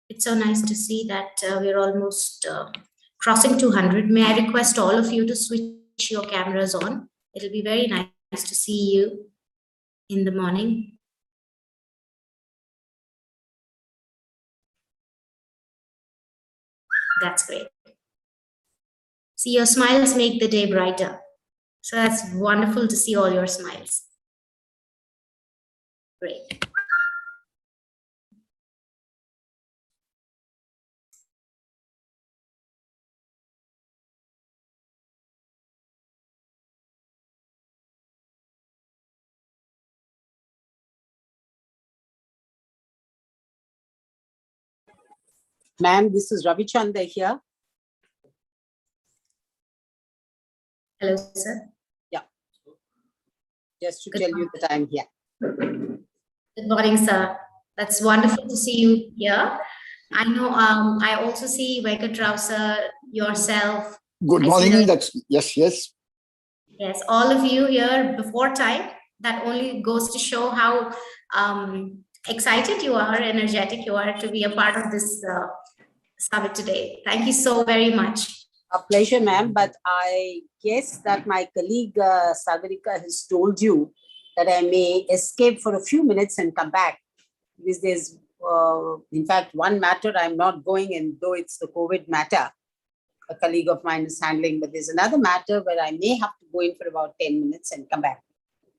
It's so nice to see that we're almost crossing 200. May I request all of you to switch your cameras on? It'll be very nice to see you in the morning. That's great. See, your smiles make the day brighter. So that's wonderful to see all your smiles. Great. Ma'am, this is Ravi Chandra here. Hello, sir. Yeah. Just to tell you that I'm here. Good morning, sir. That's wonderful to see you here. I know I also see Venkatram, sir, yourself. Good morning. That's yes. Yes, all of you here before time. That only goes to show how excited you are, energetic you are to be a part of this summit today. Thank you so very much. A pleasure, ma'am. But I guess that my colleague Sagarika has told you that I may escape for a few minutes and come back. Because there's, in fact, one matter I'm not going in, though it's the COVID matter. A colleague of mine is handling, but there's another matter where I may have to go in for about 10 minutes and come back.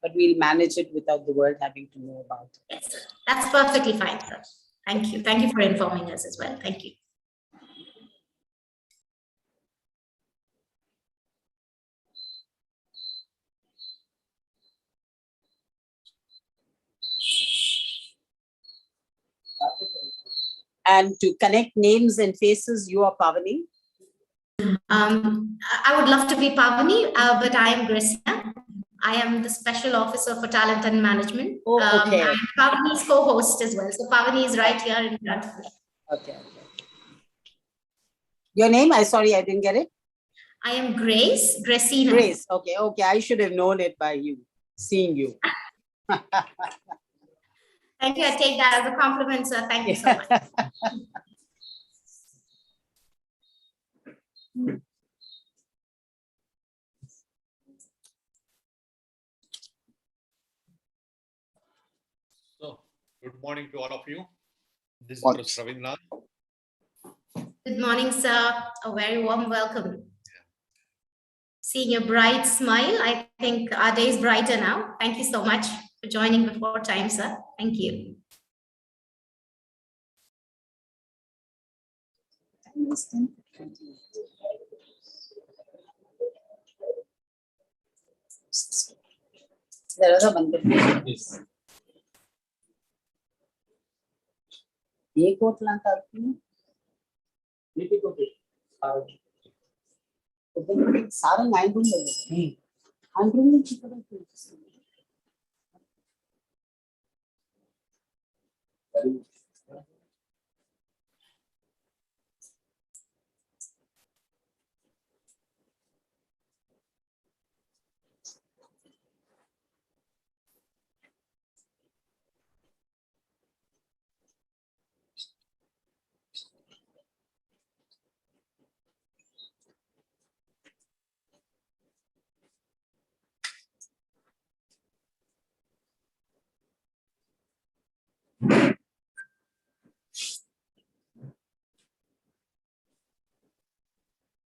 But we'll manage it without the world having to know about it. Yes, sir. That's perfectly fine, sir. Thank you. Thank you for informing us as well. Thank you. And to connect names and faces, you are Pavani? I would love to be Pavani, but I am Gracia. I am the Special Officer for Talent and Management. Oh, okay. I'm Pavani's co-host as well. So Pavani is right here in front of me. Okay. Your name? Sorry, I didn't get it. I am Grace, Gracina. Grace, okay. I should have known it by you, seeing you. Thank you. I take that as a compliment, sir. Thank you so much. So, good morning to all of you. This is Mr. Ravindra. Good morning, sir. A very warm welcome. Seeing your bright smile, I think our day is brighter now. Thank you so much for joining before time, sir. Thank you. Yes. Sarang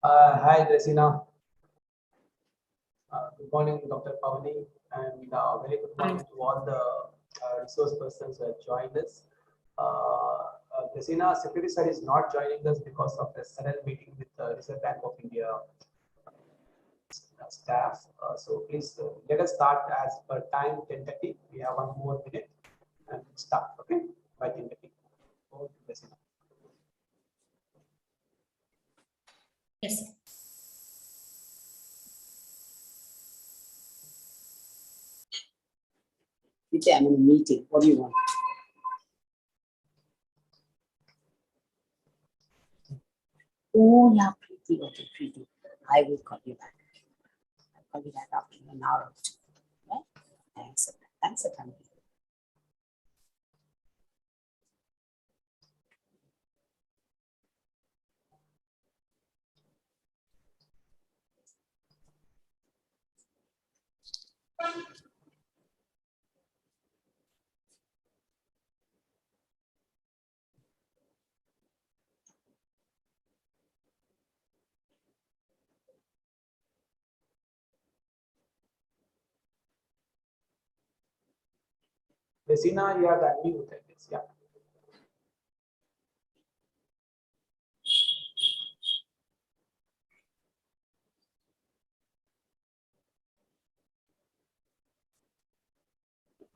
Hi, Gracina. Good morning, Dr. Pavani, and very good morning to all the resource persons who have joined us. Gracina, Secretary Sir is not joining us because of the sudden meeting with the Reserve Bank of India staff. So please let us start as per time 10:30. We have one more minute and start, okay, by 10:30. Over to Gracina. Yes. Vidya, I'm in a meeting. What do you want? Oh, yeah, pretty. Okay, pretty. I will call you back. I'll call you back after an hour or two. Right? Thanks. Thanks for coming. Resina, you have to unmute it. Yeah.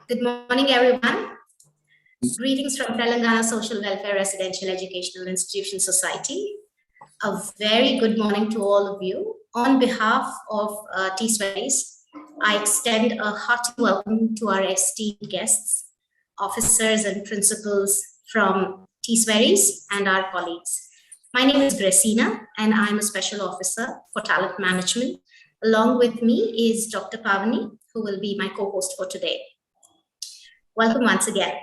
Good morning, everyone. Greetings from Telangana Social Welfare Residential Educational Institution Society. A very good morning to all of you. On behalf of T-Sways, I extend a hearty welcome to our esteemed guests, officers and principals from T-Sways and our colleagues. My name is Gresina and I'm a special officer for talent management. Along with me is Dr. Pavani, who will be my co-host for today. Welcome once again.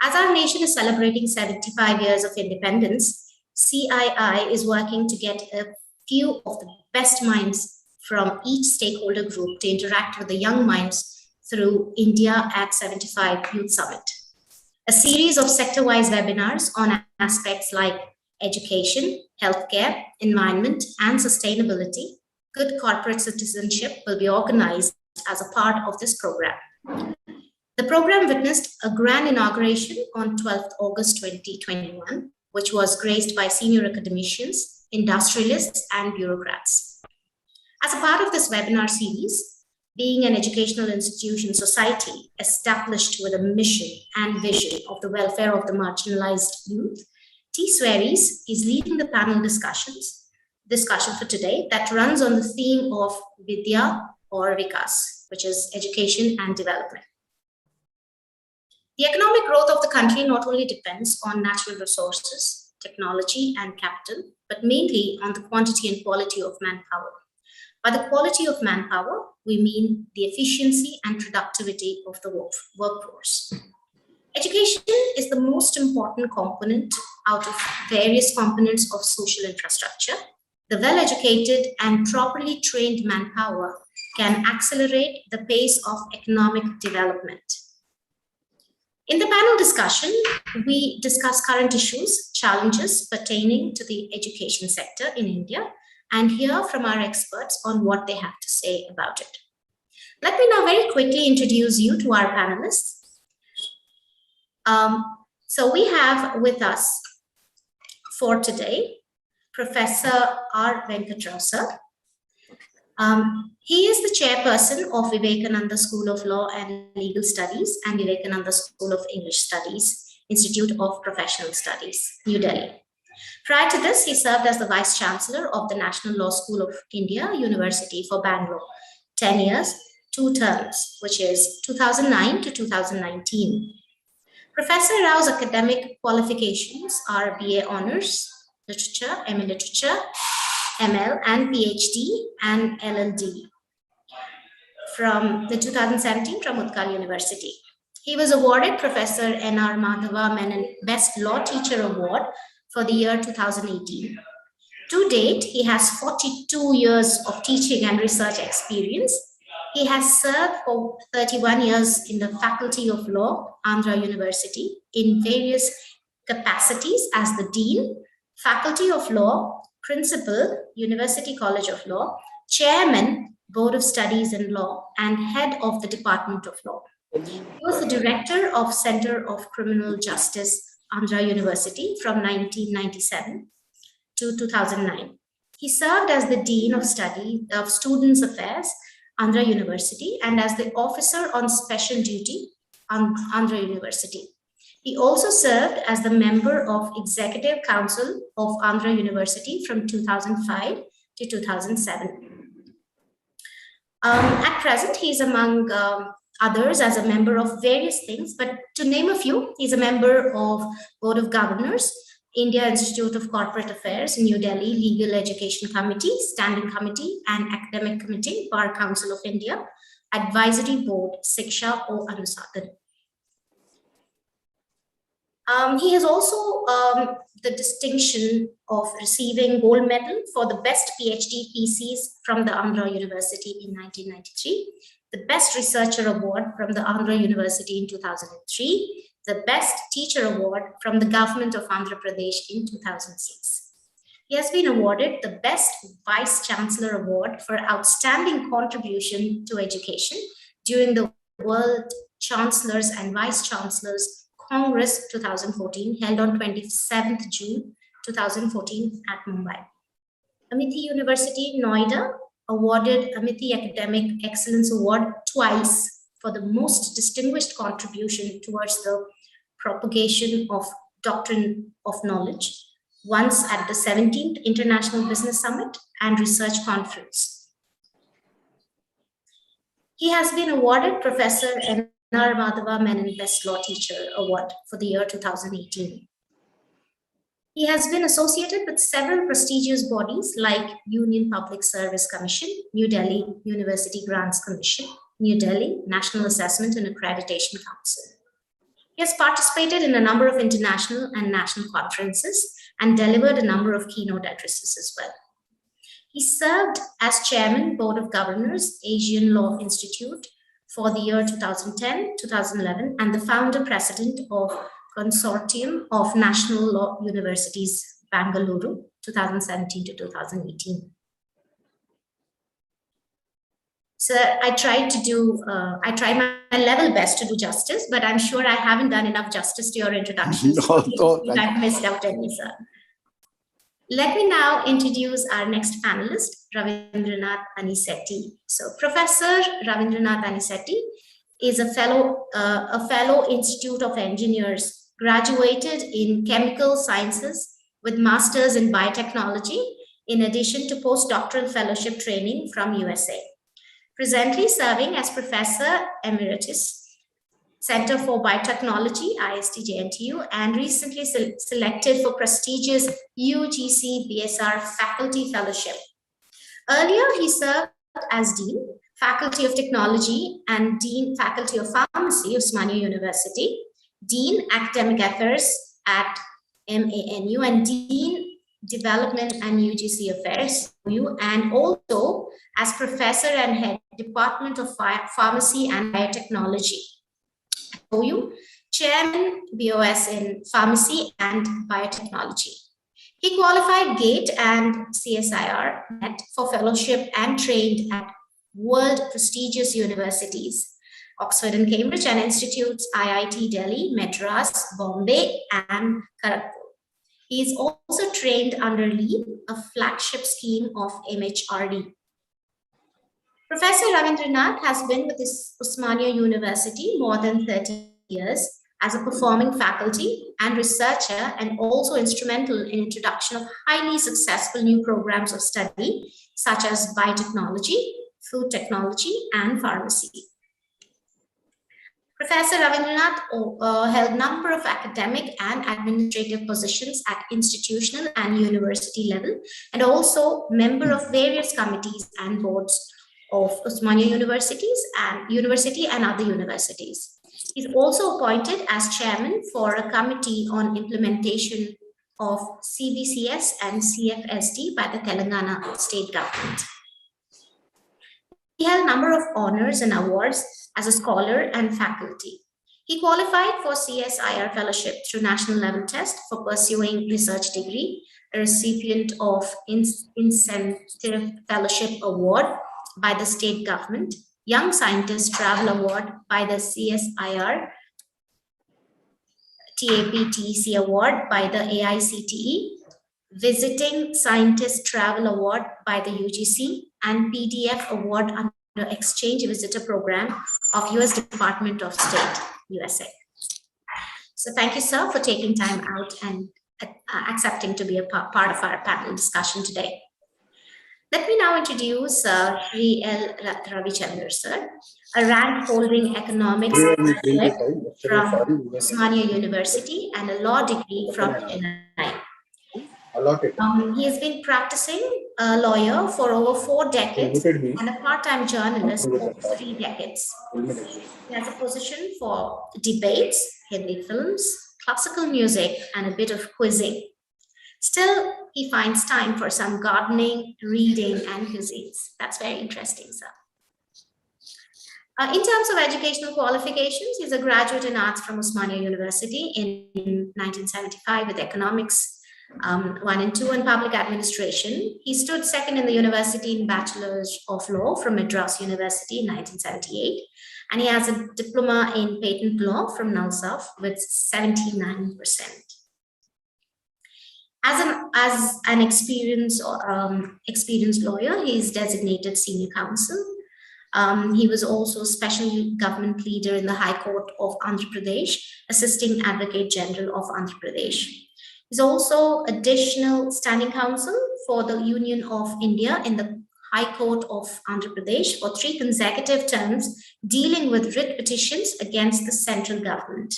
As our nation is celebrating 75 years of independence, CII is working to get a few of the best minds from each stakeholder group to interact with the young minds through India at 75 Youth Summit. A series of sector-wise webinars on aspects like education, healthcare, environment, and sustainability, good corporate citizenship will be organized as a part of this program. The program witnessed a grand inauguration on 12th August 2021, which was graced by senior academicians, industrialists, and bureaucrats. As a part of this webinar series, being an educational institution society established with a mission and vision of the welfare of the marginalized youth, T-Sways is leading the panel discussion for today that runs on the theme of Vidya or Vikas, which is education and development. The economic growth of the country not only depends on natural resources, technology, and capital, but mainly on the quantity and quality of manpower. By the quality of manpower, we mean the efficiency and productivity of the workforce. Education is the most important component out of various components of social infrastructure. The well-educated and properly trained manpower can accelerate the pace of economic development. In the panel discussion, we discuss current issues, challenges pertaining to the education sector in India, and hear from our experts on what they have to say about it. Let me now very quickly introduce you to our panelists. So we have with us for today, Professor R. Venkatrao. He is the chairperson of Vivekananda School of Law and Legal Studies and Vivekananda School of English Studies, Institute of Professional Studies, New Delhi. Prior to this, he served as the Vice Chancellor of the National Law School of India, University for Bangalore, 10 years, 2 terms, which is 2009 to 2019. Professor Rao's academic qualifications are BA Honours, Literature, MA Literature, ML and PhD and LLD from the 2017 from Utkal University. He was awarded Professor N.R. Madhava Menon Best Law Teacher Award for the year 2018. To date, he has 42 years of teaching and research experience. He has served for 31 years in the Faculty of Law, Andhra University, in various capacities as the Dean, Faculty of Law, Principal, University College of Law, Chairman, Board of Studies in Law, and Head of the Department of Law. He was the Director of Center of Criminal Justice, Andhra University from 1997 to 2009. He served as the Dean of Students Affairs, Andhra University, and as the Officer on Special Duty, Andhra University. He also served as the member of Executive Council of Andhra University from 2005 to 2007. At present, he's among others as a member of various things, but to name a few, he's a member of Board of Governors, India Institute of Corporate Affairs, New Delhi Legal Education Committee, Standing Committee and Academic Committee, Bar Council of India, Advisory Board, Siksha O Anusadan. He has also the distinction of receiving gold medal for the best PhD thesis from the Andhra University in 1993, the best researcher award from the Andhra University in 2003, the best teacher award from the government of Andhra Pradesh in 2006. He has been awarded the best vice chancellor award for outstanding contribution to education during the World Chancellors and Vice Chancellors Congress 2014 held on 27th June 2014 at Mumbai. Amity University, Noida awarded Amity Academic Excellence Award twice for the most distinguished contribution towards the propagation of doctrine of knowledge, once at the 17th International Business Summit and Research Conference. He has been awarded Professor N.R. Madhava Menon Best Law Teacher Award for the year 2018. He has been associated with several prestigious bodies like Union Public Service Commission, New Delhi University Grants Commission, New Delhi National Assessment and Accreditation Council. He has participated in a number of international and national conferences and delivered a number of keynote addresses as well. He served as Chairman, Board of Governors, Asian Law Institute for the year 2010-2011 and the founder president of Consortium of National Law Universities, Bangalore, 2017 to 2018. So I tried my level best to do justice, but I'm sure I haven't done enough justice to your introduction. No, I've missed out any, sir. Let me now introduce our next panelist, Ravindranath Anisetti. So Professor Ravindranath Anisetti is a fellow Institute of Engineers, graduated in chemical sciences with masters in biotechnology, in addition to postdoctoral fellowship training from USA. Presently serving as Professor Emeritus, Center for Biotechnology, IST JNTU, and recently selected for prestigious UGC BSR Faculty Fellowship. Earlier, he served as Dean, Faculty of Technology, and Dean, Faculty of Pharmacy, Osmania University, Dean, Academic Affairs at MANU, and Dean, Development and UGC Affairs, and also as Professor and Head, Department of Pharmacy and Biotechnology, OU, Chairman, BOS in Pharmacy and Biotechnology. He qualified GATE and CSIR NET for fellowship and trained at world prestigious universities, Oxford and Cambridge, and institutes IIT Delhi, Madras, Bombay, and Kharagpur. He is also trained under LEAP, a flagship scheme of MHRD. Professor Ravindranath has been with Osmania University more than 30 years as a performing faculty and researcher, and also instrumental in introduction of highly successful new programs of study such as biotechnology, food technology, and pharmacy. Professor Ravindranath held a number of academic and administrative positions at institutional and university level, and also member of various committees and boards of Osmania University and other universities. He's also appointed as chairman for a committee on implementation of CBCS and CFSD by the Telangana state government. He held a number of honors and awards as a scholar and faculty. He qualified for CSIR fellowship through national level test for pursuing research degree, a recipient of Incentive Fellowship Award by the state government, Young Scientist Travel Award by the CSIR, TAPTC Award by the AICTE, Visiting Scientist Travel Award by the UGC, and PDF Award under Exchange Visitor Program of US Department of State, USA. So thank you, sir, for taking time out and accepting to be a part of our panel discussion today. Let me now introduce Sri L. Ravichandra, sir, a rank-holding economics graduate from Osmania University and a law degree from Chennai. He has been practicing a lawyer for over 4 decades and a part-time journalist for 3 decades. He has a position for debates, Hindi films, classical music, and a bit of quizzing. Still, he finds time for some gardening, reading, and cuisines. That's very interesting, sir. In terms of educational qualifications, he's a graduate in arts from Osmania University in 1975 with economics 1 and 2 and public administration. He stood second in the university in Bachelor's of Law from Madras University in 1978 And he has a diploma in patent law from NALSAF with 79%. As an experienced lawyer, he is designated senior counsel. He was also special government leader in the High Court of Andhra Pradesh, assisting Advocate General of Andhra Pradesh. He's also additional standing counsel for the Union of India in the High Court of Andhra Pradesh for 3 consecutive terms, dealing with writ petitions against the central government,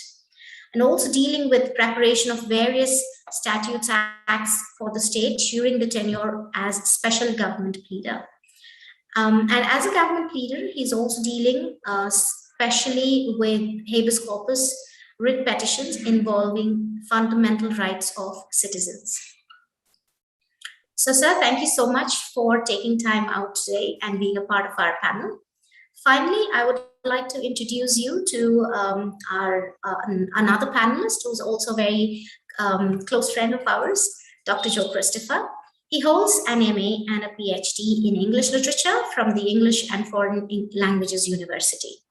and also dealing with preparation of various statutes acts for the state during the tenure as special government pleader. And as a government pleader, he's also dealing especially with habeas corpus writ petitions involving fundamental rights of citizens. So, sir, thank you so much for taking time out today and being a part of our panel. Finally, I would like to introduce you to another panelist who's also a very close friend of ours, Dr. Joe Christopher. He holds an MA and a PhD in English literature from the English and Foreign Languages University.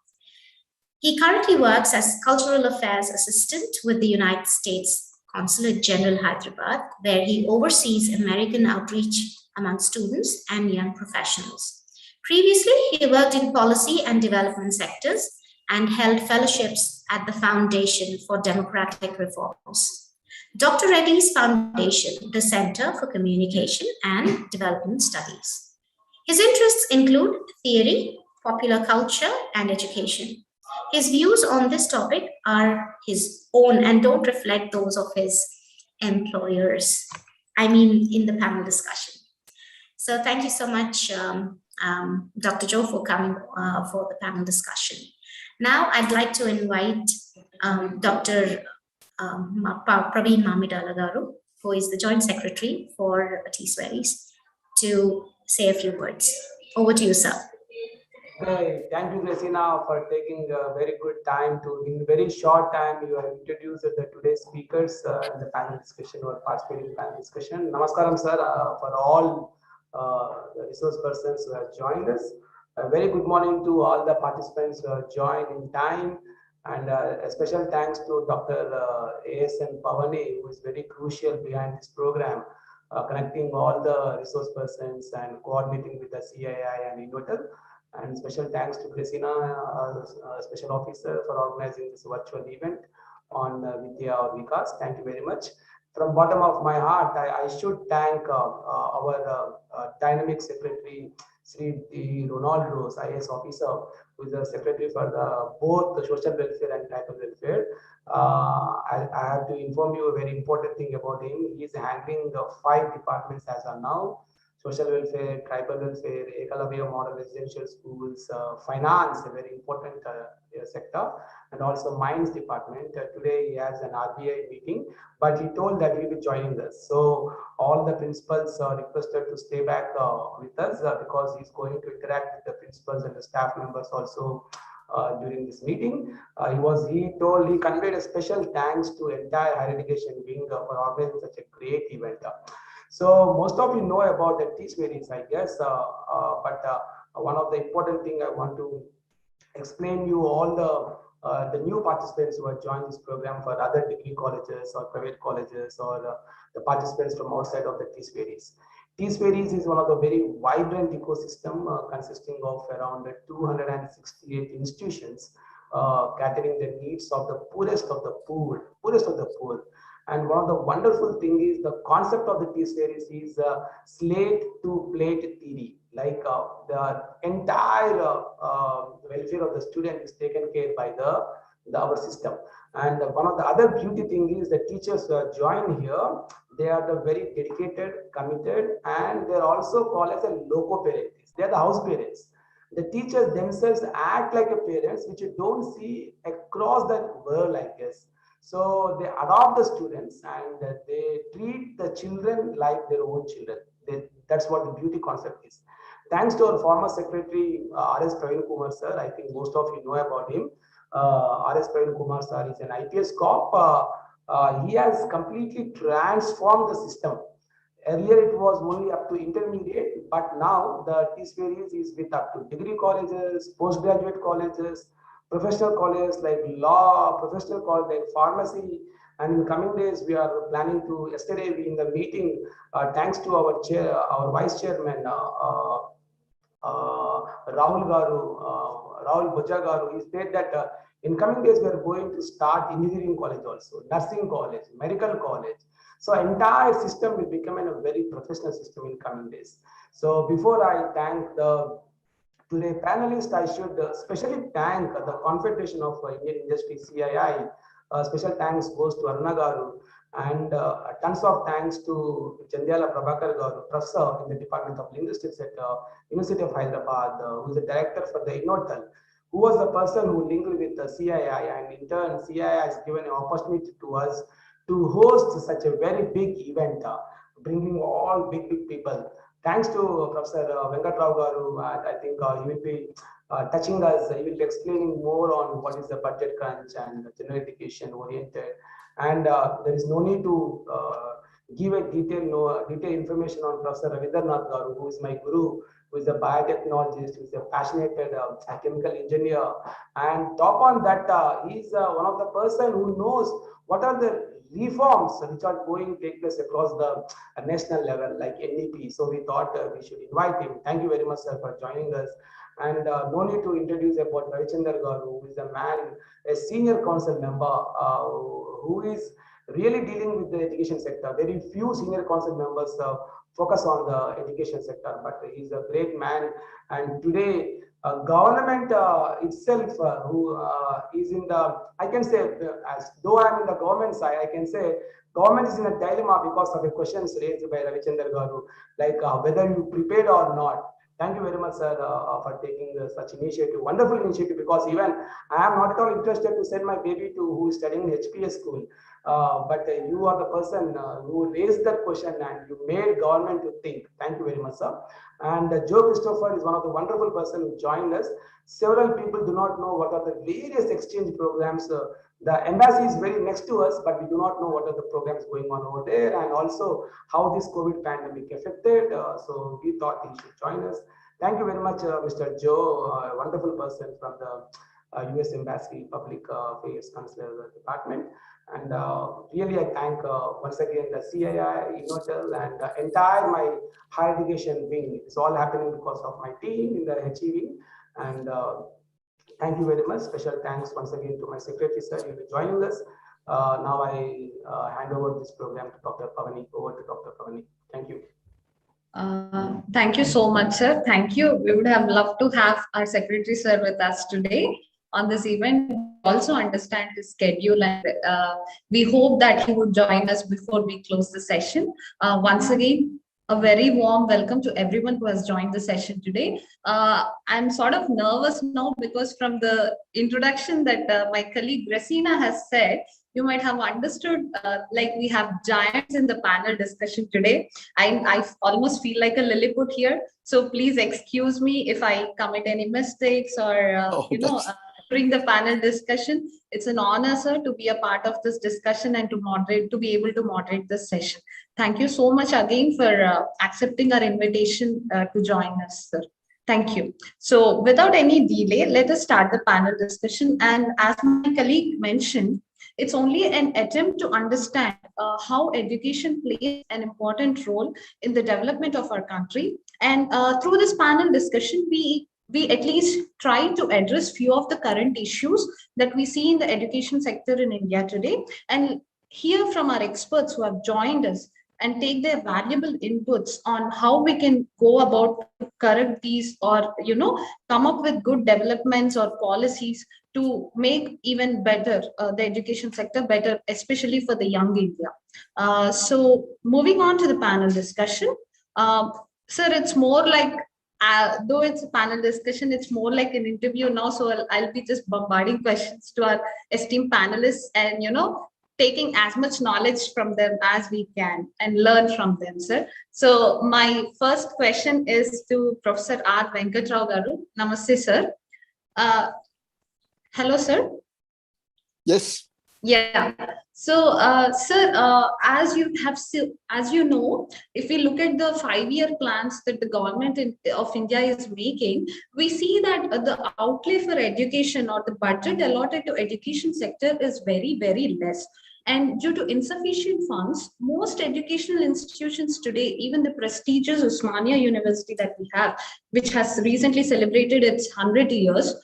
He currently works as Cultural Affairs Assistant with the United States Consulate General Hyderabad, where he oversees American outreach among students and young professionals. Previously, he worked in policy and development sectors and held fellowships at the Foundation for Democratic Reforms. Dr. Reddy's Foundation, the Center for Communication and Development Studies. His interests include theory, popular culture, and education. His views on this topic are his own and don't reflect those of his employers, in the panel discussion. So thank you so much, Dr. Joe, for coming for the panel discussion. Now I'd like to invite Dr. Praveen Mamidalagaru, who is the Joint Secretary for TSWERIS, to say a few words. Over to you, sir. Okay, thank you, Gresina, for taking a very good time to, in very short time, you have introduced the today's speakers in the panel discussion or participating in panel discussion. Namaskaram, sir, for all the resource persons who have joined us. A very good morning to all the participants who have joined in time. And a special thanks to Dr. A.S.N. Pavani, who is very crucial behind this program, connecting all the resource persons and coordinating with the CII and Innotel. And special thanks to Gresina, special officer, for organizing this virtual event on Vidya or Vikas. Thank you very much. From bottom of my heart, I should thank our dynamic secretary, Sri Ronald Rose, IAS officer, who is the secretary for both the social welfare and tribal welfare. I have to inform you a very important thing about him. He is handling 5 departments as of now: social welfare, tribal welfare, Ekalavya model residential schools, finance, a very important sector, and also mines department. Today he has an RBI meeting, but he told that he will be joining us. So all the principals are requested to stay back with us because he's going to interact with the principals and the staff members also during this meeting. He conveyed a special thanks to entire higher education wing for organizing such a great event. So most of you know about the TSWERIS, I guess, but one of the important thing I want to explain you all the new participants who have joined this program for other degree colleges or private colleges or the participants from outside of the TSWERIS. TSWERIS is one of the very vibrant ecosystem consisting of around 268 institutions catering the needs of the poorest of the poor. And one of the wonderful thing is the concept of the TSWERIS is slate to plate theory. Like the entire welfare of the student is taken care by our system. And one of the other beauty thing is the teachers who are joined here, they are the very dedicated, committed, and they're also called as a loco parents. They're the house parents. The teachers themselves act like a parents, which you don't see across the world, I guess. So they adopt the students and they treat the children like their own children. That's what the beauty concept is. Thanks to our former secretary, R.S. Praveen Kumar sir, I think most of you know about him. R.S. Praveen Kumar sir is an IPS cop. He has completely transformed the system. Earlier it was only up to intermediate, but now the TSWERIS is with up to degree colleges, postgraduate colleges, professional colleges like law, professional college like pharmacy. And in coming days, we are planning to, yesterday in the meeting, thanks to our chair, our vice chairman, Rahul Garu, Rahul Bhuja Garu, he said that in coming days we are going to start engineering college also, nursing college, medical college. So entire system will become a very professional system in coming days. So before I thank the today panelists, I should especially thank the Confederation of Indian Industry, CII. Special thanks goes to Aruna Garu, and tons of thanks to Chandyala Prabhakar Garu, professor in the Department of Linguistics at University of Hyderabad, who is the director for the Innotel, who was the person who linked with the CII, and in turn, CII has given an opportunity to us to host such a very big event, bringing all big people. Thanks to Professor Venkatrao Garu, I think he will be touching us, he will be explaining more on what is the budget crunch and general education oriented. And there is no need to give a detailed information on Professor Ravindranath Garu, who is my guru, who is a biotechnologist, who is a passionate chemical engineer. And top on that, he is one of the person who knows what are the reforms which are going to take place across the national level like NEP. So we thought we should invite him. Thank you very much, sir, for joining us. And no need to introduce about Ravichandra Garu, who is a man, a senior council member who is really dealing with the education sector. Very few senior council members focus on the education sector, but he's a great man. And today, government itself, who is in the, I can say, as though I'm in the government side, I can say government is in a dilemma because of the questions raised by Ravichandra Garu, like whether you prepared or not. Thank you very much, sir, for taking such initiative, wonderful initiative, because even I am not at all interested to send my baby to who is studying in HPS school. But you are the person who raised that question and you made government to think. Thank you very much, sir. And Joe Christopher is one of the wonderful person who joined us. Several people do not know what are the various exchange programs. The embassy is very next to us, but we do not know what are the programs going on over there, and also how this COVID pandemic affected. So we thought he should join us. Thank you very much, Mr. Joe, a wonderful person from the US Embassy Public Affairs Consular Department. And really, I thank once again the CII, Innotel, and the entire my higher education wing. It's all happening because of my team in the HE wing. And thank you very much. Special thanks once again to my secretary, sir, who will be joining us. Now I hand over this program to Dr. Pavani. Over to Dr. Pavani. Thank you. Thank you so much, sir. Thank you. We would have loved to have our secretary, sir, with us today on this event. We also understand his schedule, and we hope that he would join us before we close the session. Once again, a very warm welcome to everyone who has joined the session today. I'm sort of nervous now because from the introduction that my colleague Resina has said, you might have understood like we have giants in the panel discussion today. I almost feel like a Lilliput here. So please excuse me if I commit any mistakes or, during the panel discussion. It's an honor, sir, to be a part of this discussion and to be able to moderate this session. Thank you so much again for accepting our invitation to join us, sir. Thank you. So without any delay, let us start the panel discussion. And as my colleague mentioned, it's only an attempt to understand how education plays an important role in the development of our country. And through this panel discussion, we at least try to address few of the current issues that we see in the education sector in India today, and hear from our experts who have joined us and take their valuable inputs on how we can go about to correct these or, come up with good developments or policies to make even better the education sector better, especially for the young India. So moving on to the panel discussion, sir, it's more like though it's a panel discussion, it's more like an interview now. So I'll be just bombarding questions to our esteemed panelists and, taking as much knowledge from them as we can and learn from them, sir. So my first question is to Professor R. Venkatrao Garu. Namaste, sir. Hello, sir. Yes. Yeah. So, sir, as you know, if we look at the 5-year plans that the government of India is making, we see that the outlay for education or the budget allotted to education sector is very, very less. And due to insufficient funds, most educational institutions today, even the prestigious Osmania University that we have, which has recently celebrated its 100 years,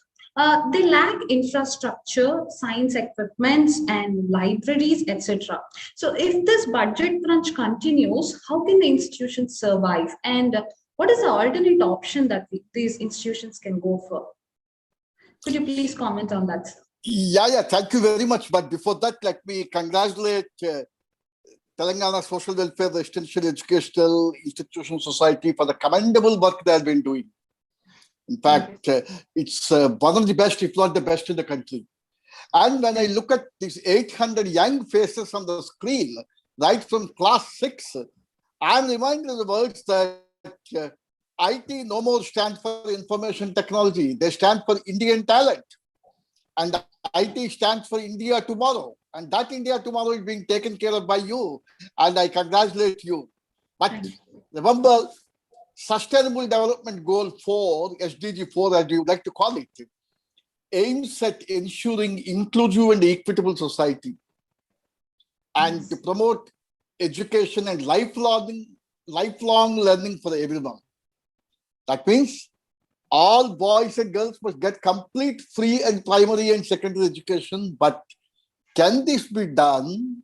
they lack infrastructure, science equipments, and libraries, etc. So, if this budget crunch continues, how can the institutions survive? And what is the alternate option that these institutions can go for? Could you please comment on that, sir? Yeah, thank you very much. But before that, let me congratulate Telangana Social Welfare Residential Educational Institution Society for the commendable work they have been doing. In fact, it's one of the best, if not the best in the country. And when I look at these 800 young faces on the screen, right from class 6, I'm reminded of the words that IT no more stands for information technology. They stand for Indian talent. And IT stands for India tomorrow. And that India tomorrow is being taken care of by you. And I congratulate you. But remember, Sustainable Development Goal 4, SDG 4, as you like to call it, aims at ensuring inclusive and equitable society and to promote education and lifelong learning for everyone. That means all boys and girls must get complete free and primary and secondary education. But can this be done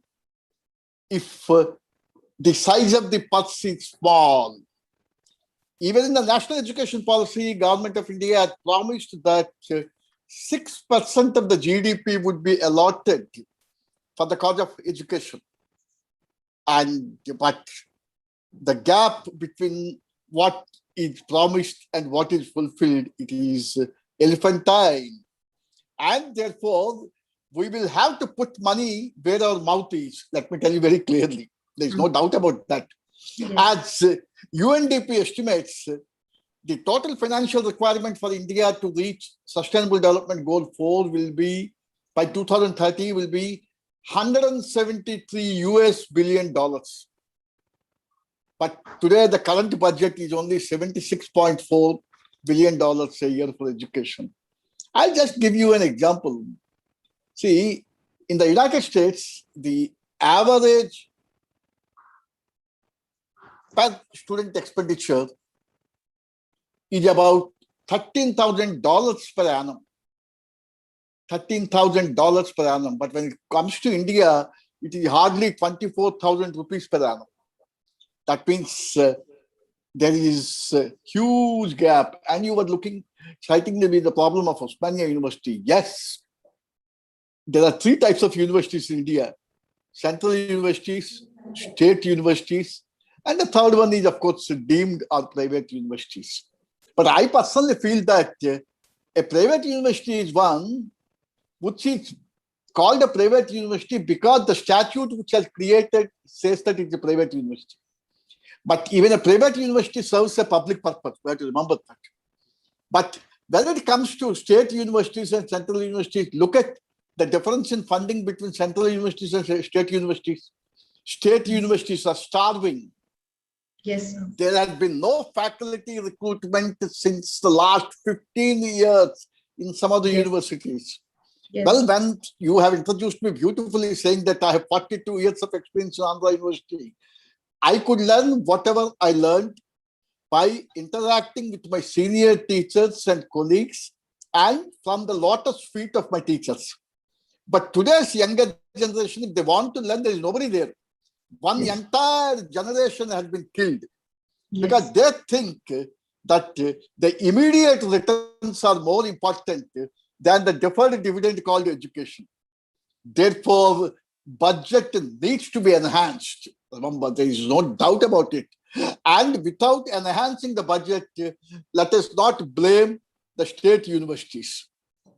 if the size of the purse is small? Even in the National Education Policy, Government of India had promised that 6% of the GDP would be allotted for the cause of education. But the gap between what is promised and what is fulfilled, it is elephantine. And therefore, we will have to put money where our mouth is. Let me tell you very clearly. There's no doubt about that. Yes. As UNDP estimates, the total financial requirement for India to reach Sustainable Development Goal 4 will be, by 2030, will be $173 billion. But today, the current budget is only $76.4 billion a year for education. I'll just give you an example. See, in the United States, the average per student expenditure is about $13,000 per annum. $13,000 per annum. But when it comes to India, it is hardly 24,000 rupees per annum. That means there is a huge gap. And you were citing the problem of Osmania University. Yes, there are 3 types of universities in India: central universities, state universities, and the third one is, of course, deemed or private universities. But I personally feel that a private university is one which is called a private university because the statute which has created says that it's a private university. But even a private university serves a public purpose. We have to remember that. But when it comes to state universities and central universities, look at the difference in funding between central universities and state universities. State universities are starving. Yes. There has been no faculty recruitment since the last 15 years in some of the universities. Yes. Well, when you have introduced me beautifully saying that I have 42 years of experience in Andhra University, I could learn whatever I learned by interacting with my senior teachers and colleagues and from the lotus feet of my teachers. But today's younger generation, if they want to learn, there is nobody there. One entire generation has been killed because they think that the immediate returns are more important than the deferred dividend called education. Therefore, budget needs to be enhanced. Remember, there is no doubt about it. And without enhancing the budget, let us not blame the state universities.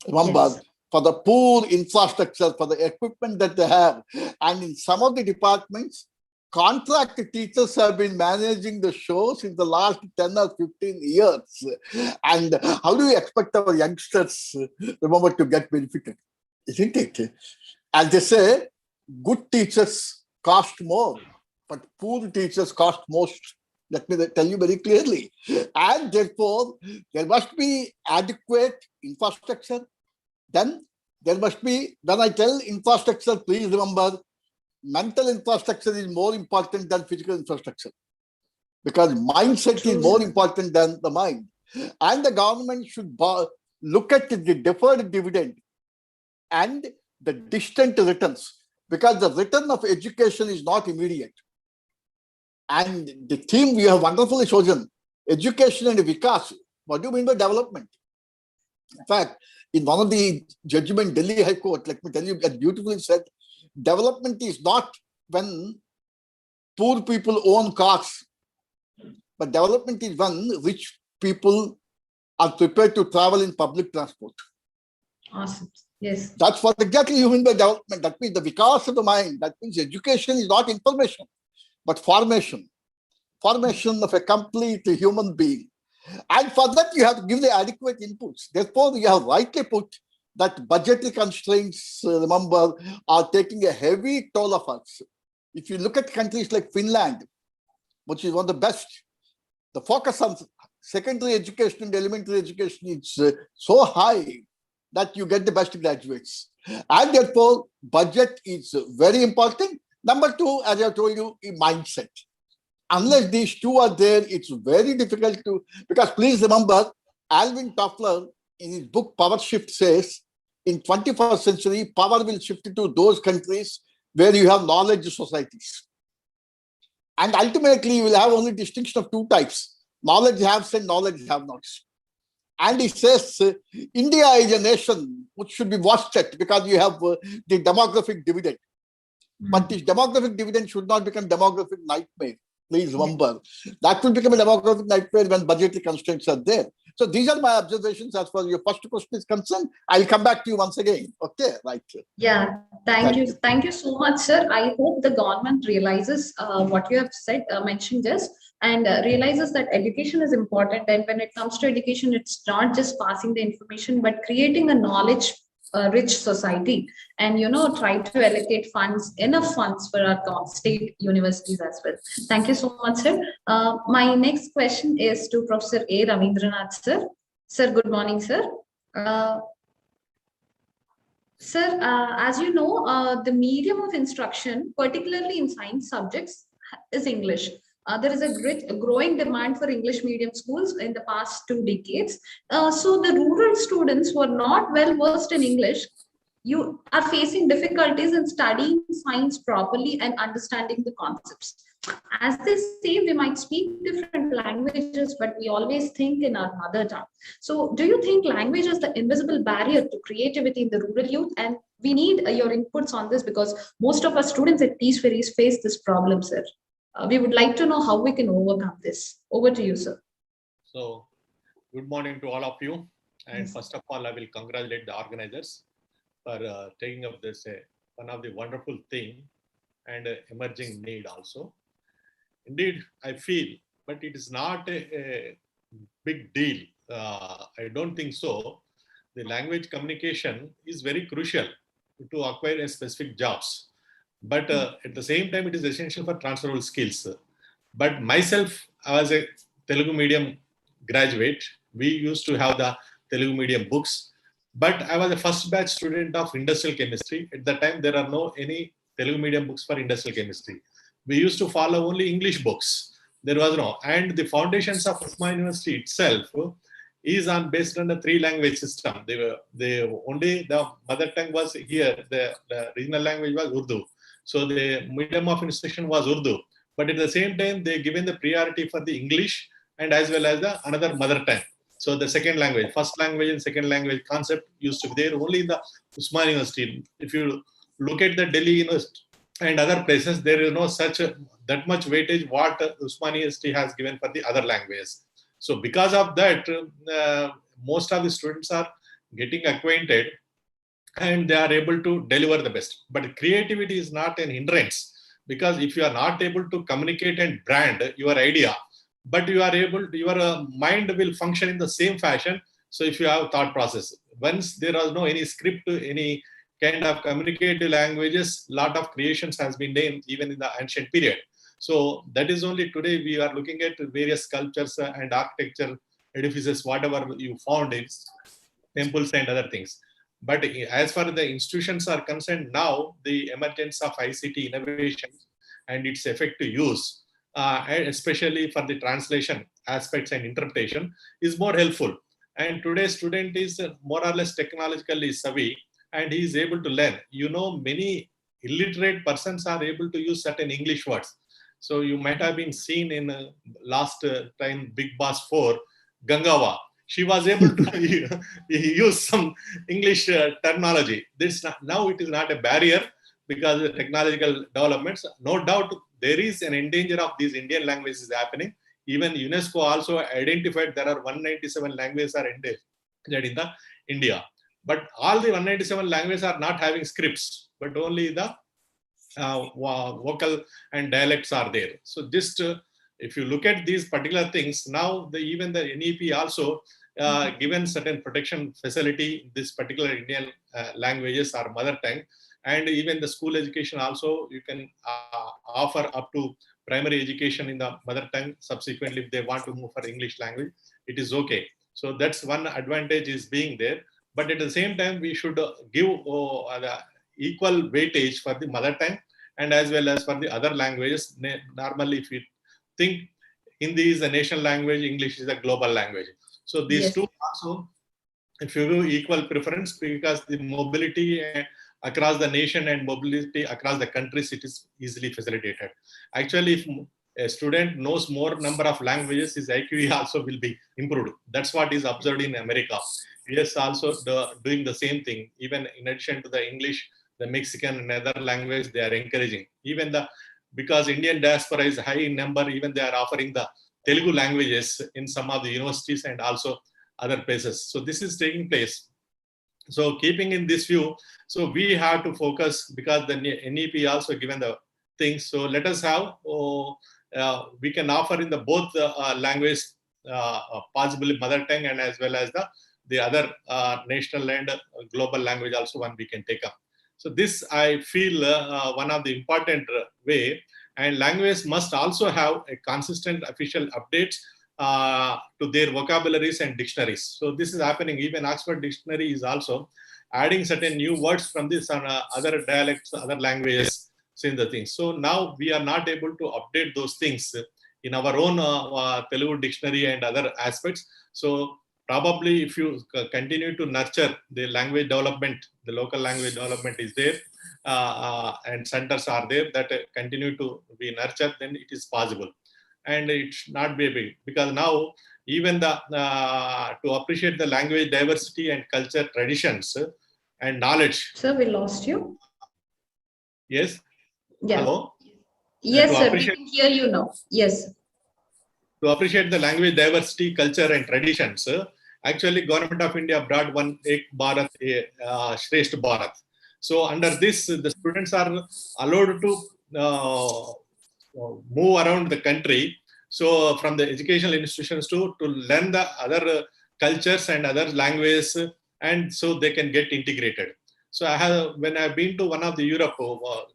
Remember, for the poor infrastructure, for the equipment that they have. And in some of the departments, contract teachers have been managing the shows in the last 10 or 15 years. And how do we expect our youngsters, remember, to get benefited? Isn't it? As they say, good teachers cost more, but poor teachers cost most. Let me tell you very clearly. And therefore, there must be adequate infrastructure. Then there must be, when I tell infrastructure, please remember, mental infrastructure is more important than physical infrastructure, because mindset is more important than the mind. And the government should look at the deferred dividend and the distant returns, because the return of education is not immediate. And the theme we have wonderfully chosen, education and Vikas. What do you mean by development? In fact, in one of the judgment, Delhi High Court, let me tell you, it beautifully said, development is not when poor people own cars, but development is when rich people are prepared to travel in public transport. Awesome. Yes. That's what exactly you mean by development. That means the Vikas of the mind. That means education is not information, but formation. Formation of a complete human being. And for that, you have to give the adequate inputs. Therefore, you have rightly put that budgetary constraints, remember, are taking a heavy toll of us. If you look at countries like Finland, which is one of the best, the focus on secondary education and elementary education is so high that you get the best graduates. And therefore, budget is very important. Number two, as I told you, mindset. Unless these two are there, it's very difficult to, because please remember, Alvin Toffler in his book Power Shift says, in 21st century, power will shift to those countries where you have knowledge societies. And ultimately, you will have only distinction of two types, knowledge haves and knowledge have nots. And he says, India is a nation which should be watched at because you have the demographic dividend. But this demographic dividend should not become demographic nightmare. Please remember, that will become a demographic nightmare when budgetary constraints are there. So these are my observations as far as your first question is concerned. I'll come back to you once again. Okay, right. Yeah, thank you. Thank you so much, sir. I hope the government realizes what you have said, mentioned just, and realizes that education is important. And when it comes to education, it's not just passing the information, but creating a knowledge rich society, and try to allocate funds, enough funds for our state universities as well. Thank you so much, sir. My next question is to Professor A. Ravindranath, sir. Sir, good morning, sir. Sir, as you know, the medium of instruction, particularly in science subjects, is English. There is a growing demand for English medium schools in the past 2 decades. So the rural students who are not well versed in English, you are facing difficulties in studying science properly and understanding the concepts. As they say, we might speak different languages, but we always think in our mother tongue. So do you think language is the invisible barrier to creativity in the rural youth? And we need your inputs on this because most of our students at these ferries face this problem, sir. We would like to know how we can overcome this. Over to you, sir. So, good morning to all of you. And first of all, I will congratulate the organizers for taking up this one of the wonderful thing and emerging need also. Indeed, I feel, but it is not a big deal. I don't think so. The language communication is very crucial to acquire a specific jobs. But at the same time, it is essential for transferable skills. But myself, I was a Telugu medium graduate. We used to have the Telugu medium books. But I was a first batch student of industrial chemistry. At that time, there are no any Telugu medium books for industrial chemistry. We used to follow only English books. There was no. And the foundations of Usman University itself is based on the 3-language system. Only the mother tongue was here. The regional language was Urdu. So the medium of instruction was Urdu, but at the same time, they given the priority for the English and as well as the another mother tongue. So the second language, first language and second language concept used to be there only in the Usman University. If you look at the Delhi University and other places, there is no such that much weightage what Usman University has given for the other languages. So because of that, most of the students are getting acquainted and they are able to deliver the best. But creativity is not an hindrance, because if you are not able to communicate and brand your idea, but you are able to, your mind will function in the same fashion. So if you have thought process, once there is no any script, any kind of communicative languages, lot of creations has been done even in the ancient period. So that is only today we are looking at various sculptures and architecture edifices, whatever you found in temples and other things. But as far as the institutions are concerned, now the emergence of ICT innovations and its effective use, and especially for the translation aspects and interpretation, is more helpful. And today's student is more or less technologically savvy, and he is able to learn. Many illiterate persons are able to use certain English words. So you might have been seen in last time Big Boss 4, Gangawa. She was able to use some English terminology. Now it is not a barrier because of the technological developments. No doubt there is an endanger of these Indian languages happening. Even UNESCO also identified there are 197 languages are endangered in the India. But all the 197 languages are not having scripts, but only the vocal and dialects are there. So just if you look at these particular things, now even the NEP also given certain protection facility, this particular Indian languages or mother tongue, and even the school education also, you can offer up to primary education in the mother tongue. Subsequently, if they want to move for English language, it is okay. So that's one advantage is being there. But at the same time, we should give the equal weightage for the mother tongue and as well as for the other languages. Normally, if you think Hindi is a national language, English is a global language. So these two also, if you give equal preference, because the mobility across the nation and mobility across the countries, it is easily facilitated. Actually, if a student knows more number of languages, his IQ also will be improved. That's what is observed in America. US also doing the same thing. Even in addition to the English, the Mexican and other language, they are encouraging. Even because Indian diaspora is high in number, even they are offering the Telugu languages in some of the universities and also other places. So this is taking place. So keeping in this view, so we have to focus because the NEP also given the things. So let us have, we can offer in the both language, possibly mother tongue and as well as the other national and global language also one we can take up. So this I feel one of the important way, and language must also have a consistent official updates to their vocabularies and dictionaries. So this is happening. Even Oxford Dictionary is also adding certain new words from this other dialects, other languages, saying the things. So now we are not able to update those things in our own Telugu dictionary and other aspects. So probably if you continue to nurture the language development, the local language development is there, and centers are there that continue to be nurtured, then it is possible. And it should not be a big, because now even to appreciate the language diversity and culture traditions and knowledge. Sir, we lost you. Yes. Yeah. Hello. Yes, sir. We can hear you now. Yes. To appreciate the language diversity, culture, and traditions, actually, Government of India brought one Ek Bharat, Shresth Bharat. So under this, the students are allowed to move around the country. So from the educational institutions to learn the other cultures and other languages, and so they can get integrated. So when I've been to one of the Europe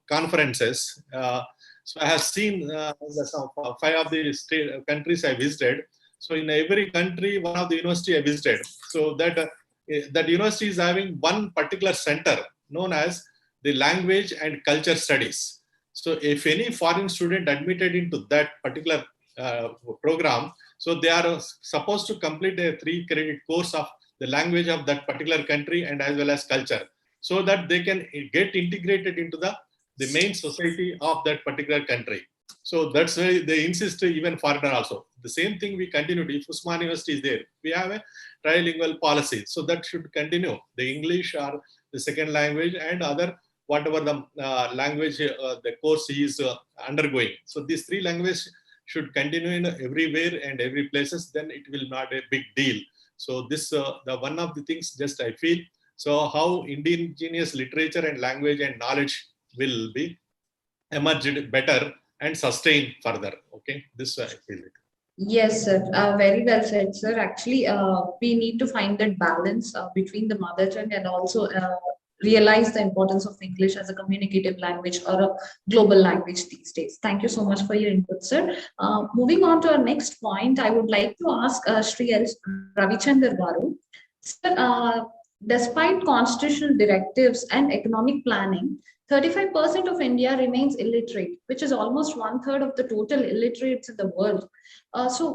conferences, so I have seen 5 of the countries I visited. So in every country, one of the university I visited. So that university is having one particular center known as the Language and Culture Studies. So if any foreign student admitted into that particular program, so they are supposed to complete a 3-credit course of the language of that particular country and as well as culture, so that they can get integrated into the main society of that particular country. So that's why they insist even foreigner also. The same thing we continue. If Usman University is there, we have a trilingual policy. So that should continue. The English or the second language and other whatever the language the course is undergoing. So these 3 languages should continue in everywhere and every places. Then it will not a big deal. So this the one of the things just I feel. So how indigenous literature and language and knowledge will be emerged better and sustained further. Okay, this I feel it. Yes, sir. Very well said, sir. Actually, we need to find that balance between the mother tongue and also realize the importance of English as a communicative language or a global language these days. Thank you so much for your input, sir. Moving on to our next point, I would like to ask Sri L. Ravichandar Garu. Sir, despite constitutional directives and economic planning, 35% of India remains illiterate, which is almost 1/3 of the total illiterates in the world. So,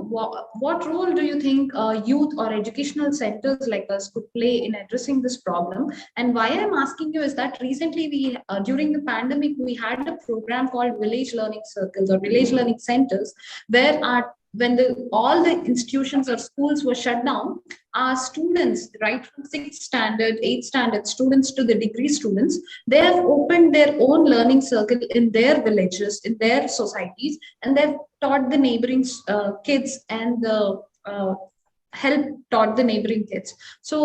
what role do you think youth or educational centers like us could play in addressing this problem? And why I'm asking you is that recently during the pandemic, we had a program called Village Learning Circles or Village Learning Centers, where when all the institutions or schools were shut down, our students, right from 6th standard, 8th standard students to the degree students, they have opened their own learning circle in their villages, in their societies, and they've taught the neighboring kids and help taught the neighboring kids. So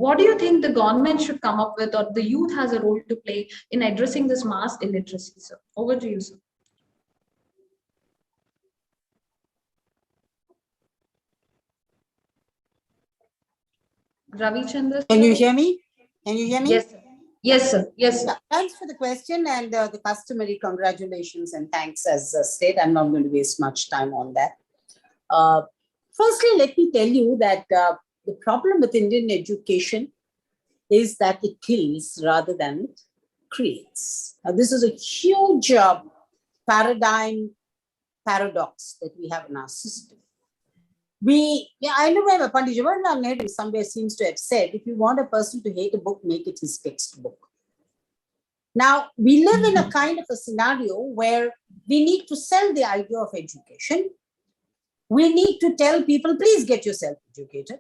what do you think the government should come up with, or the youth has a role to play in addressing this mass illiteracy, sir? Over to you, sir. Ravi Chandra. Can you hear me? Can you hear me? Yes, sir. Yes, sir. Yes, sir. Yeah, thanks for the question and the customary congratulations and thanks as said. I'm not going to waste much time on that. Firstly, let me tell you that the problem with Indian education is that it kills rather than it creates. Now, this is a huge paradigm paradox that we have in our system. I remember Pandit Jawaharlal Nehru somewhere seems to have said, if you want a person to hate a book, make it his textbook. Now, we live in a kind of a scenario where we need to sell the idea of education. We need to tell people, please get yourself educated.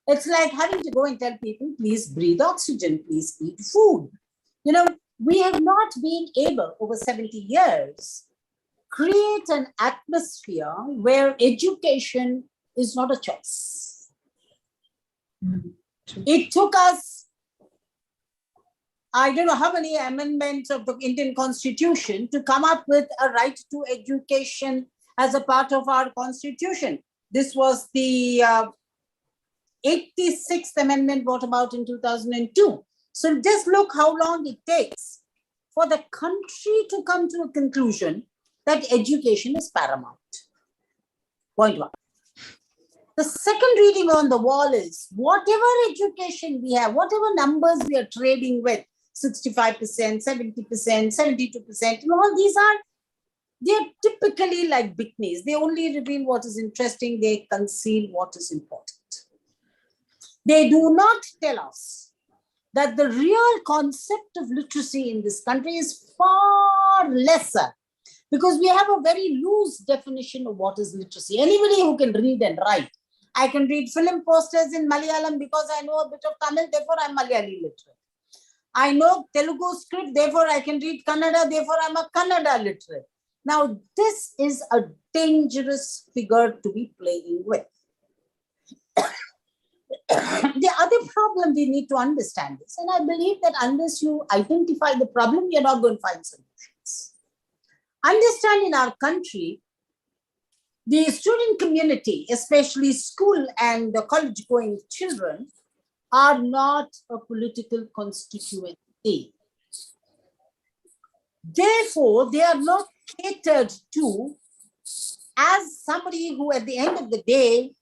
It's like having to go and tell people, please breathe oxygen, please eat food. You know, we have not been able over 70 years create an atmosphere where education is not a choice. It took us, I don't know how many amendments of the Indian Constitution to come up with a right to education as a part of our Constitution. This was the 86th Amendment brought about in 2002. So just look how long it takes for the country to come to a conclusion that education is paramount. Point one. The second reading on the wall is whatever education we have, whatever numbers we are trading with, 65%, 70%, 72%, and all these they're typically like biknis. They only reveal what is interesting, they conceal what is important. They do not tell us that the real concept of literacy in this country is far lesser, because we have a very loose definition of what is literacy. Anybody who can read and write. I can read film posters in Malayalam because I know a bit of Tamil, therefore I'm Malayali literate. I know Telugu script, therefore I can read Kannada, therefore I'm a Kannada literate. Now, this is a dangerous figure to be playing with. The other problem we need to understand is, and I believe that unless you identify the problem, you're not going to find solutions. Understand in our country, the student community, especially school and the college-going children, are not a political constituency. Therefore, they are not catered to as somebody who at the end of the day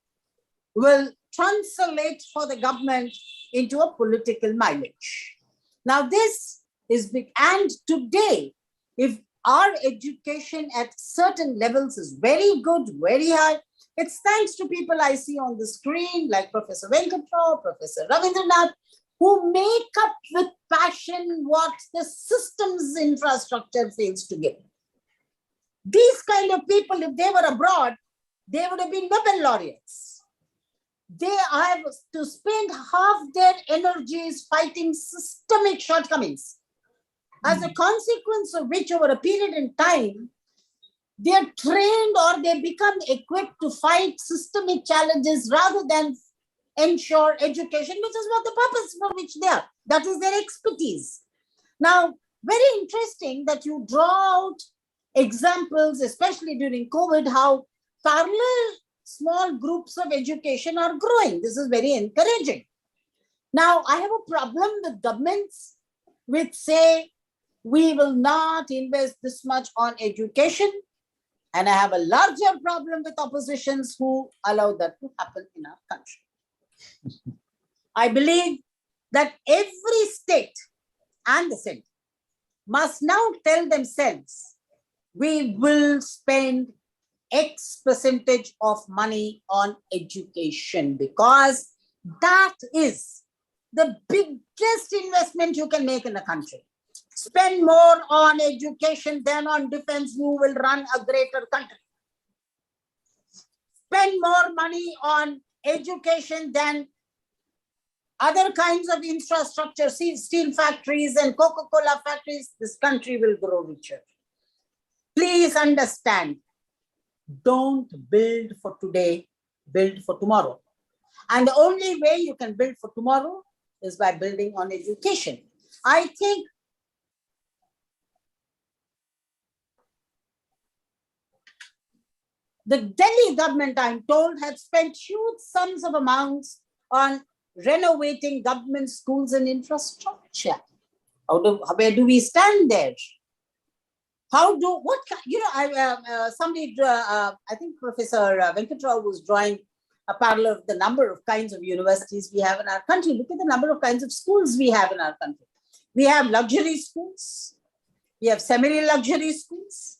will translate for the government into a political mileage. Now, this is big. And today, if our education at certain levels is very good, very high, it's thanks to people I see on the screen like Professor Venkatrao, Professor Ravindranath, who make up with passion what the system's infrastructure fails to give. These kind of people, if they were abroad, they would have been Nobel laureates. They have to spend half their energies fighting systemic shortcomings, as a consequence of which over a period in time, they're trained or they become equipped to fight systemic challenges rather than ensure education, which is what the purpose for which they are. That is their expertise. Now, very interesting that you draw out examples, especially during COVID, how parallel small groups of education are growing. This is very encouraging. Now, I have a problem with governments which say we will not invest this much on education. And I have a larger problem with oppositions who allow that to happen in our country. I believe that every state and the center must now tell themselves, we will spend X percentage of money on education, because that is the biggest investment you can make in a country. Spend more on education than on defense, you will run a greater country. Spend more money on education than other kinds of infrastructure, steel factories and Coca-Cola factories, this country will grow richer. Please understand, don't build for today, build for tomorrow. And the only way you can build for tomorrow is by building on education. I think the Delhi government, I'm told, had spent huge sums of amounts on renovating government schools and infrastructure. Where do we stand there? I think Professor Venkatrao was drawing a parallel of the number of kinds of universities we have in our country. Look at the number of kinds of schools we have in our country. We have luxury schools. We have semi-luxury schools.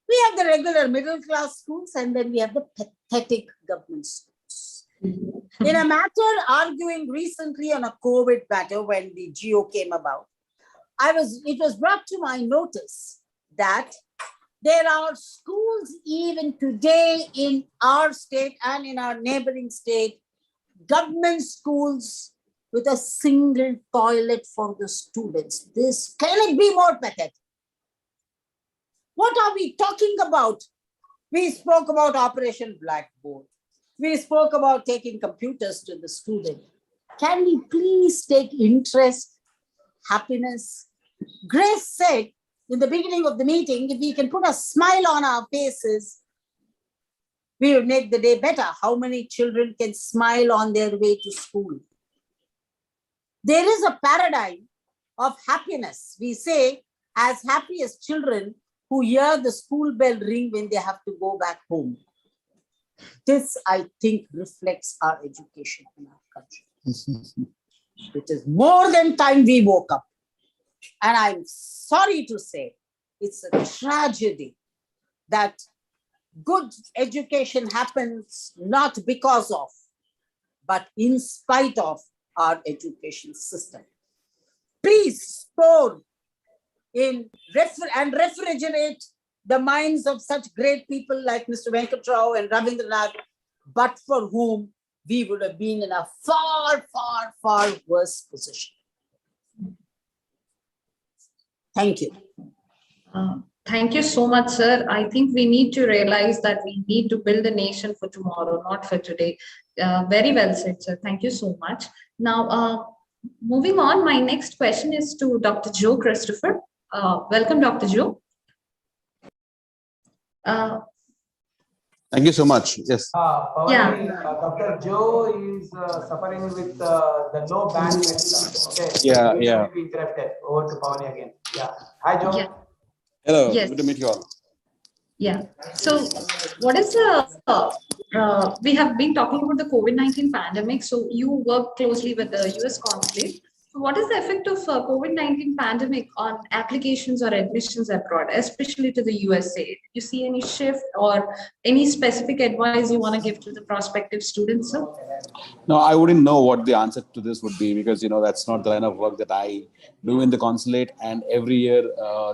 We have the regular middle-class schools, and then we have the pathetic government schools. In a matter arguing recently on a COVID matter when the GO came about, it was brought to my notice that there are schools even today in our state and in our neighboring state, government schools with a single toilet for the students. Can it be more pathetic? What are we talking about? We spoke about Operation Blackboard. We spoke about taking computers to the student. Can we please take interest, happiness? Grace said in the beginning of the meeting, if we can put a smile on our faces, we will make the day better. How many children can smile on their way to school? There is a paradigm of happiness. We say, as happy as children who hear the school bell ring when they have to go back home. This, I think, reflects our education in our country. It is more than time we woke up. And I'm sorry to say, it's a tragedy that good education happens not because of, but in spite of our education system. Please store and refrigerate the minds of such great people like Mr. Venkatrao and Ravindranath, but for whom we would have been in a far, far, far worse position. Thank you. Thank you so much, sir. I think we need to realize that we need to build a nation for tomorrow, not for today. Very well said, sir. Thank you so much. Now, moving on, my next question is to Dr. Joe Christopher. Welcome, Dr. Joe. Thank you so much. Yes. Dr. Joe is suffering with the low bandwidth. Okay. Yeah. Be interrupted. Over to Pavani again. Yeah. Hi, Joe. Yeah. Hello. Yes. Good to meet you all. Yeah. So, what is we have been talking about the COVID-19 pandemic. So, you work closely with the US consulate. So what is the effect of COVID-19 pandemic on applications or admissions abroad, especially to the USA? Do you see any shift or any specific advice you want to give to the prospective students, sir? No, I wouldn't know what the answer to this would be because, that's not the line of work that I do in the consulate. And every year,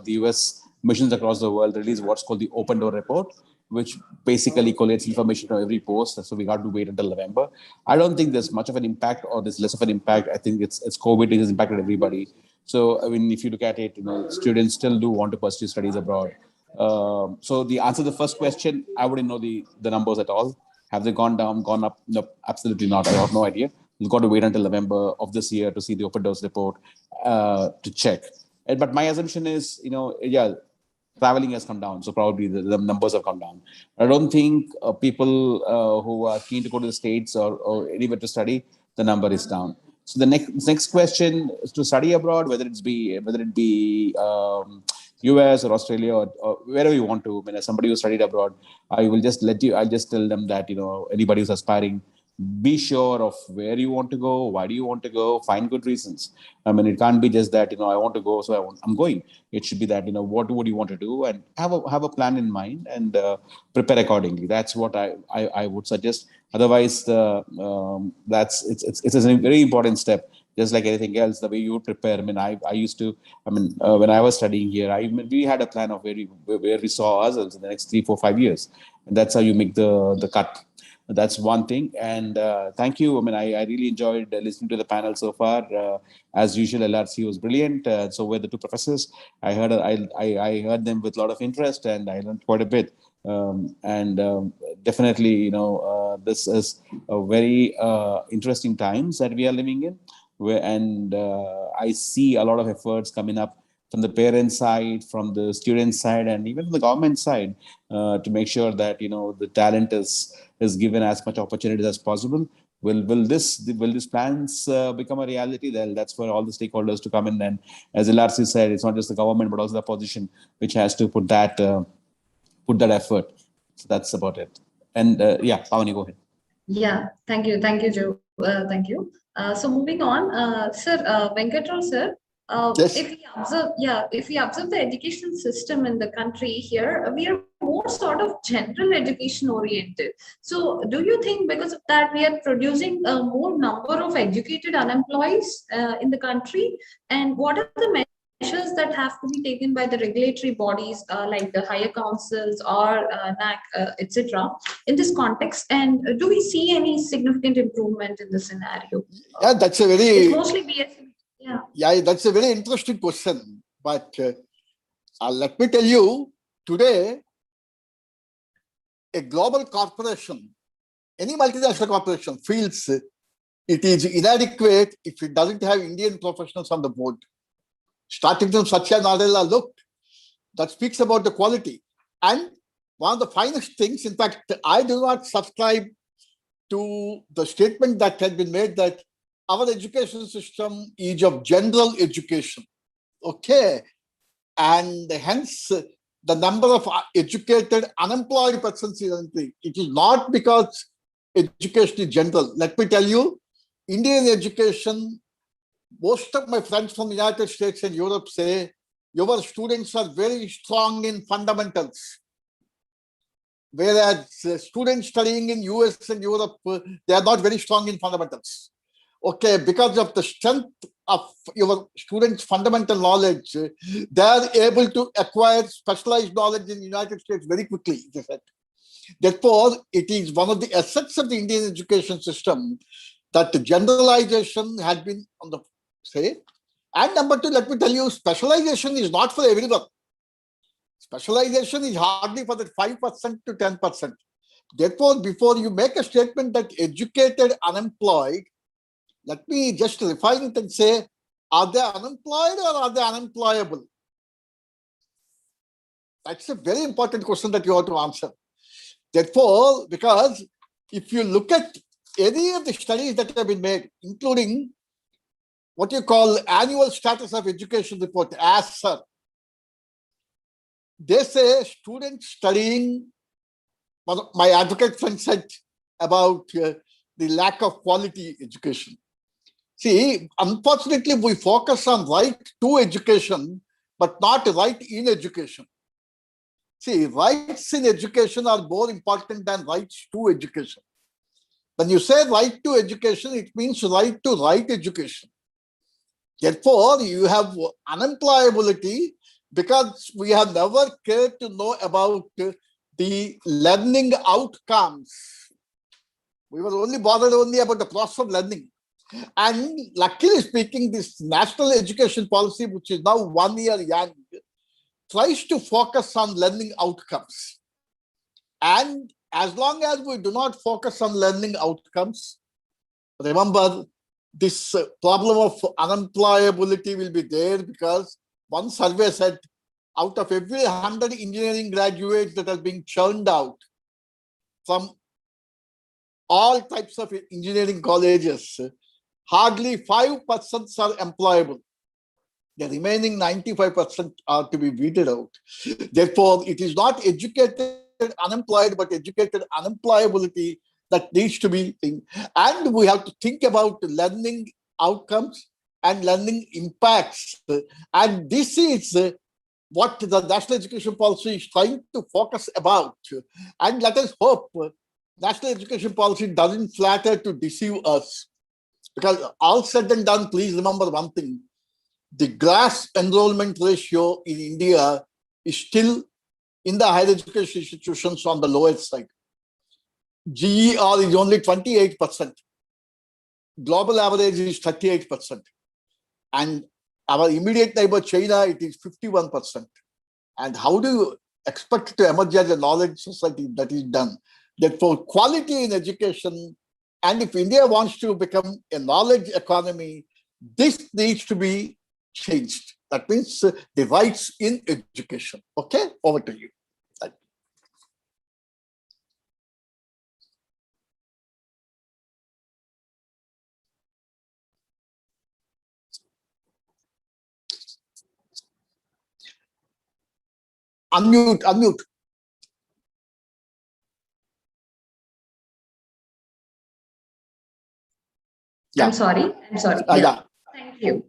the US missions across the world release what's called the Open Door Report, which basically collates information from every post. So we got to wait until November. I don't think there's much of an impact or there's less of an impact. I think it's COVID, it has impacted everybody. So, if you look at it, students still do want to pursue studies abroad. So the answer to the first question, I wouldn't know the numbers at all. Have they gone down, gone up? No, absolutely not. I have no idea. We've got to wait until November of this year to see the Open Doors report to check. But my assumption is, traveling has come down, so probably the numbers have come down. I don't think people who are keen to go to the States or anywhere to study, the number is down. So the next question is to study abroad, whether it be US or Australia or wherever you want to. I mean, as somebody who studied abroad, I'll just tell them that, anybody who's aspiring, be sure of where you want to go, why do you want to go, find good reasons. I mean, it can't be just that, I want to go, so I'm going. It should be that, what would you want to do, and have a plan in mind, and prepare accordingly. That's what I would suggest. Otherwise, it's a very important step. Just like anything else, the way you would prepare. I mean, I used to. I mean, when I was studying here, we had a plan of where we saw ourselves in the next 3, 4, 5 years, and that's how you make the cut. That's one thing. And thank you. I mean, I really enjoyed listening to the panel so far. As usual, LRC was brilliant. So were the two professors. I heard them with a lot of interest, and I learned quite a bit. Definitely, this is a very interesting times that we are living in, and I see a lot of efforts coming up from the parent side, from the student side, and even from the government side, to make sure that the talent is given as much opportunities as possible. Will these plans become a reality? Then that's for all the stakeholders to come in. And as LRC said, it's not just the government but also the opposition which has to put that effort. So that's about it. And Pavani, go ahead. Yeah, thank you, Joe. Thank you. So moving on, sir, Venkatrao sir, Yes. if we observe the education system in the country here, we are more sort of general education oriented. So do you think because of that we are producing a more number of educated unemployed in the country? And what are the measures that have to be taken by the regulatory bodies like the higher councils or NAC, etc. in this context? And do we see any significant improvement in the scenario? Yeah, that's a very. It's mostly BS. Yeah, that's a very interesting question. But let me tell you, today, a global corporation, any multinational corporation, feels it is inadequate if it doesn't have Indian professionals on the board. Starting from Satya Nadella, look, that speaks about the quality. And one of the finest things, in fact, I do not subscribe to the statement that has been made that our education system is of general education. Okay. And hence, the number of educated unemployed persons is increasing. It is not because education is general. Let me tell you, Indian education, most of my friends from the United States and Europe say, your students are very strong in fundamentals. Whereas students studying in US and Europe, they are not very strong in fundamentals. Okay, because of the strength of your students' fundamental knowledge, they are able to acquire specialized knowledge in the United States very quickly. Therefore, it is one of the assets of the Indian education system that the generalization had been on the say. And number two, let me tell you, specialization is not for everyone. Specialization is hardly for the 5% to 10%. Therefore, before you make a statement that educated unemployed, let me just refine it and say, are they unemployed or are they unemployable? That's a very important question that you have to answer. Therefore, because if you look at any of the studies that have been made, including what you call annual status of education report, ASSER, they say students studying, my advocate friend said about the lack of quality education. See, unfortunately, we focus on right to education, but not right in education. See, rights in education are more important than rights to education. When you say right to education, it means right to right education. Therefore, you have unemployability because we have never cared to know about the learning outcomes. We were only bothered about the process of learning. And luckily speaking, this national education policy, which is now 1 year young, tries to focus on learning outcomes. And as long as we do not focus on learning outcomes, remember, this problem of unemployability will be there because one survey said out of every 100 engineering graduates that are being churned out from all types of engineering colleges, hardly 5% are employable. The remaining 95% are to be weeded out. Therefore, it is not educated unemployed, but educated unemployability that needs to be thing. And we have to think about learning outcomes and learning impacts. And this is what the national education policy is trying to focus about. And let us hope national education policy doesn't flatter to deceive us. Because all said and done, please remember one thing. The gross enrollment ratio in India is still in the higher education institutions on the lower side. GER is only 28%. Global average is 38%. And our immediate neighbor China, it is 51%. And how do you expect to emerge as a knowledge society that is done? Therefore, quality in education, and if India wants to become a knowledge economy, this needs to be changed. That means the rights in education. Okay, over to you. Unmute. Yeah. I'm sorry. Yeah. Thank you.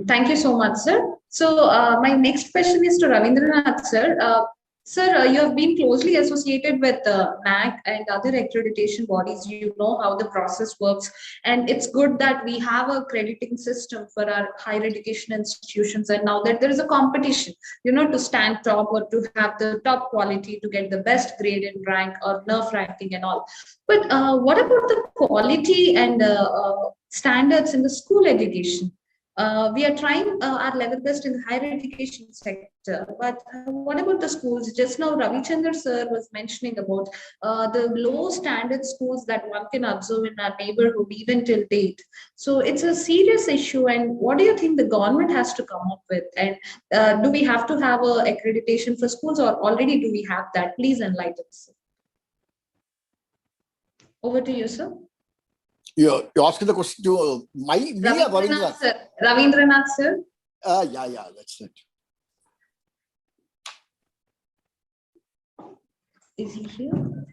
Thank you so much, sir. So my next question is to Ravindranath, sir. Sir, you have been closely associated with NAC and other accreditation bodies. You know how the process works, and it's good that we have a crediting system for our higher education institutions. And now that there is a competition, to stand top or to have the top quality to get the best grade and rank or NERF ranking and all. But what about the quality and standards in the school education? We are trying our level best in the higher education sector, but what about the schools? Just now, Ravichandra sir was mentioning about the low standard schools that one can observe in our neighborhood even till date. So it's a serious issue. And what do you think the government has to come up with? And do we have to have a accreditation for schools, or already do we have that? Please enlighten us. Over to you, sir. You're asking the question to me or Ravindranath? Sir. Ravindranath, sir. Yeah, that's it. Is he here?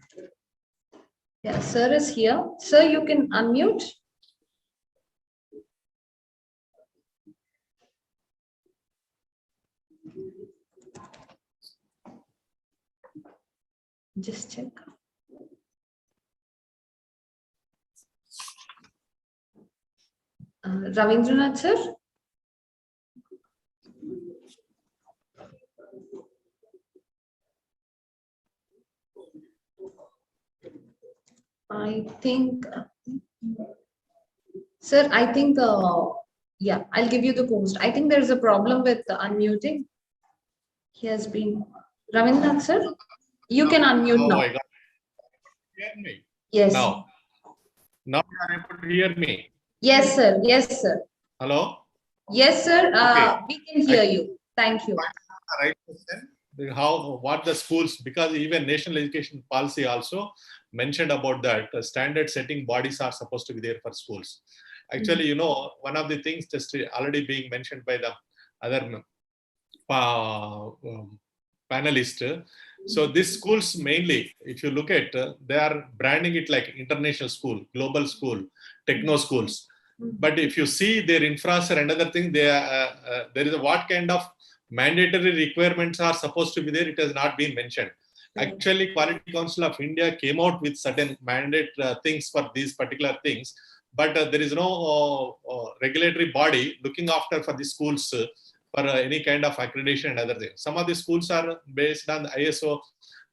Yeah, sir is here. Sir, you can unmute. Just check. Ravindranath, sir? I think, sir, yeah, I'll give you the post. I think there's a problem with unmuting. He has been, Ravindranath, sir, you can unmute now. I got hear me? Yes. Now you are able to hear me? Yes, sir. Yes, sir. Hello? Yes, sir. Okay. We can hear you. Thank you. Right question. What the schools, because even national education policy also mentioned about that standard setting bodies are supposed to be there for schools. Actually, one of the things just already being mentioned by the other panelist. So these schools mainly, if you look at, they are branding it like international school, global school, techno schools. But if you see their infrastructure and other things, there is what kind of mandatory requirements are supposed to be there, it has not been mentioned. Actually, Quality Council of India came out with certain mandate things for these particular things, but there is no regulatory body looking after for the schools for any kind of accreditation and other things. Some of the schools are based on the ISO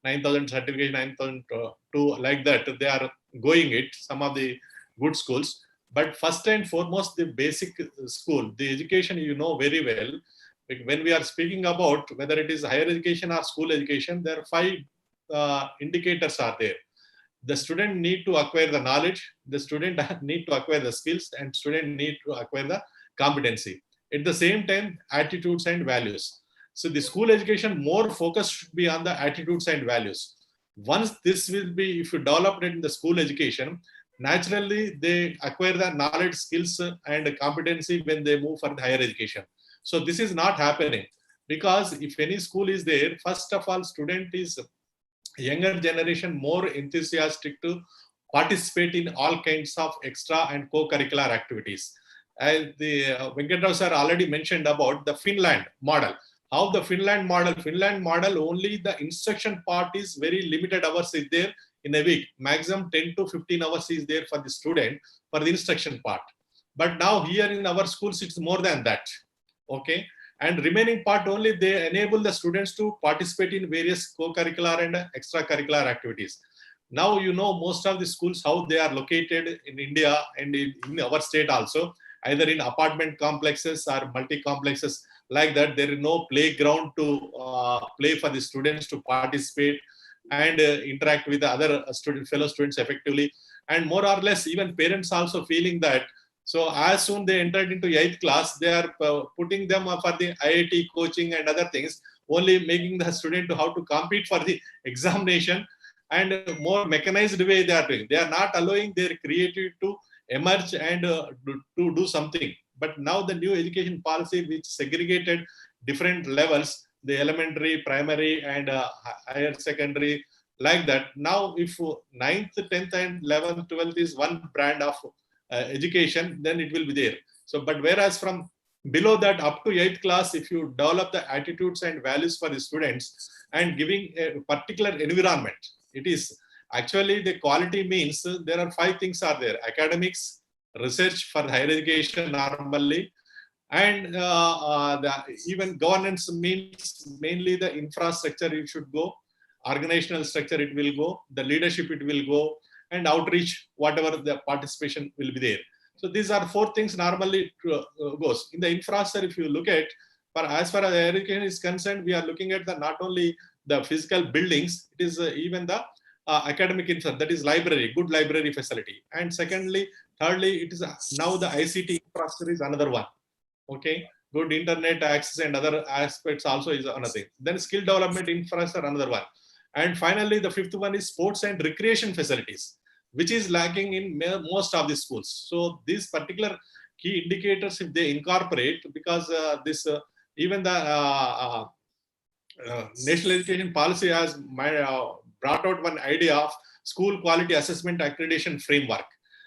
9000 certification, 9002, like that. They are going it, some of the good schools. But first and foremost, the basic school, the education, very well. When we are speaking about whether it is higher education or school education, there are 5 indicators are there. The student need to acquire the knowledge, the student need to acquire the skills, and student need to acquire the competency. At the same time, attitudes and values. So the school education, more focus should be on the attitudes and values. Once this will be, if you develop it in the school education, naturally they acquire the knowledge, skills, and competency when they move for the higher education. So this is not happening, because if any school is there, first of all, student is younger generation more enthusiastic to participate in all kinds of extra and co-curricular activities. As the Venkatrao sir already mentioned about the Finland model. How the Finland model, only the instruction part is very limited hours is there in a week. Maximum 10 to 15 hours is there for the student for the instruction part. But now here in our schools, it's more than that. Okay. And remaining part only, they enable the students to participate in various co-curricular and extracurricular activities. Now, you know, most of the schools, how they are located in India and in our state also, either in apartment complexes or multi-complexes like that. There is no playground to play for the students to participate and interact with the other fellow students effectively. And more or less, even parents also feeling that. So as soon they entered into 8th class, they are putting them for the IIT coaching and other things, only making the student to how to compete for the examination, and more mechanized way they are doing. They are not allowing their creativity to emerge and to do something. But now the new education policy, which segregated different levels, the elementary, primary, and higher secondary, like that. Now, if 9th, 10th, and 11th, 12th is one brand of education, then it will be there. So, but whereas from below that up to 8th class, if you develop the attitudes and values for the students and giving a particular environment, it is actually the quality means there are 5 things are there: academics, research for higher education normally, and even governance means mainly the infrastructure it should go, organizational structure it will go, the leadership it will go, and outreach, whatever the participation will be there. So these are 4 things normally goes. In the infrastructure, if you look at, as far as education is concerned, we are looking at the not only the physical buildings, it is even the academic infrastructure, that is library, good library facility. And secondly, thirdly, it is now the ICT infrastructure is another one. Okay, good internet access and other aspects also is another thing. Then skill development infrastructure, another one. And finally, the 5th one is sports and recreation facilities, which is lacking in most of the schools. So these particular key indicators, if they incorporate, because even the National Education Policy has brought out one idea of school quality assessment accreditation framework.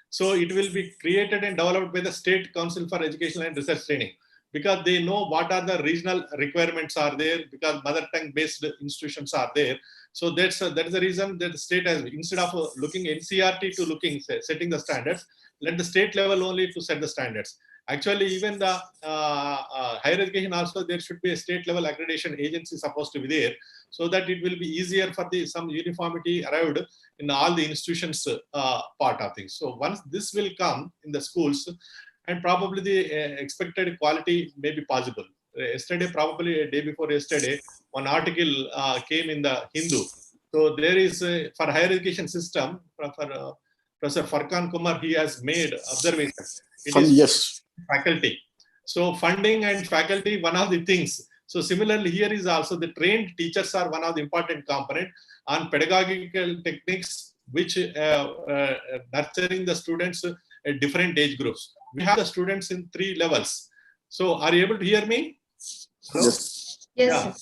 So it will be created and developed by the State Council for Education and Research Training, because they know what are the regional requirements are there, because mother tongue based institutions are there. So that is the reason that the state has, instead of looking NCRT to looking setting the standards, let the state level only to set the standards. Actually, even the higher education also, there should be a state level accreditation agency supposed to be there, so that it will be easier for some uniformity arrived in all the institutions part of things. So once this will come in the schools, and probably the expected quality may be possible. Yesterday, probably a day before yesterday, one article came in the Hindu. So there is for higher education system, for Professor Farkan Kumar, he has made observation. It is yes. Faculty. So funding and faculty, one of the things. So similarly, here is also the trained teachers are one of the important component on pedagogical techniques, which nurturing the students at different age groups. We have the students in 3 levels. So are you able to hear me? Hello? Yes. Yes. Yeah.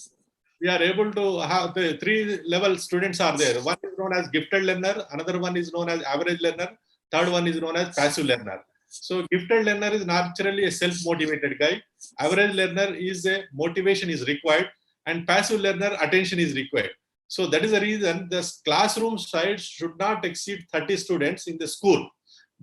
We are able to have the 3 level students are there. One is known as gifted learner, another one is known as average learner, third one is known as passive learner. So gifted learner is naturally a self-motivated guy. Average learner is a motivation is required, and passive learner attention is required. So that is the reason the classroom size should not exceed 30 students in the school.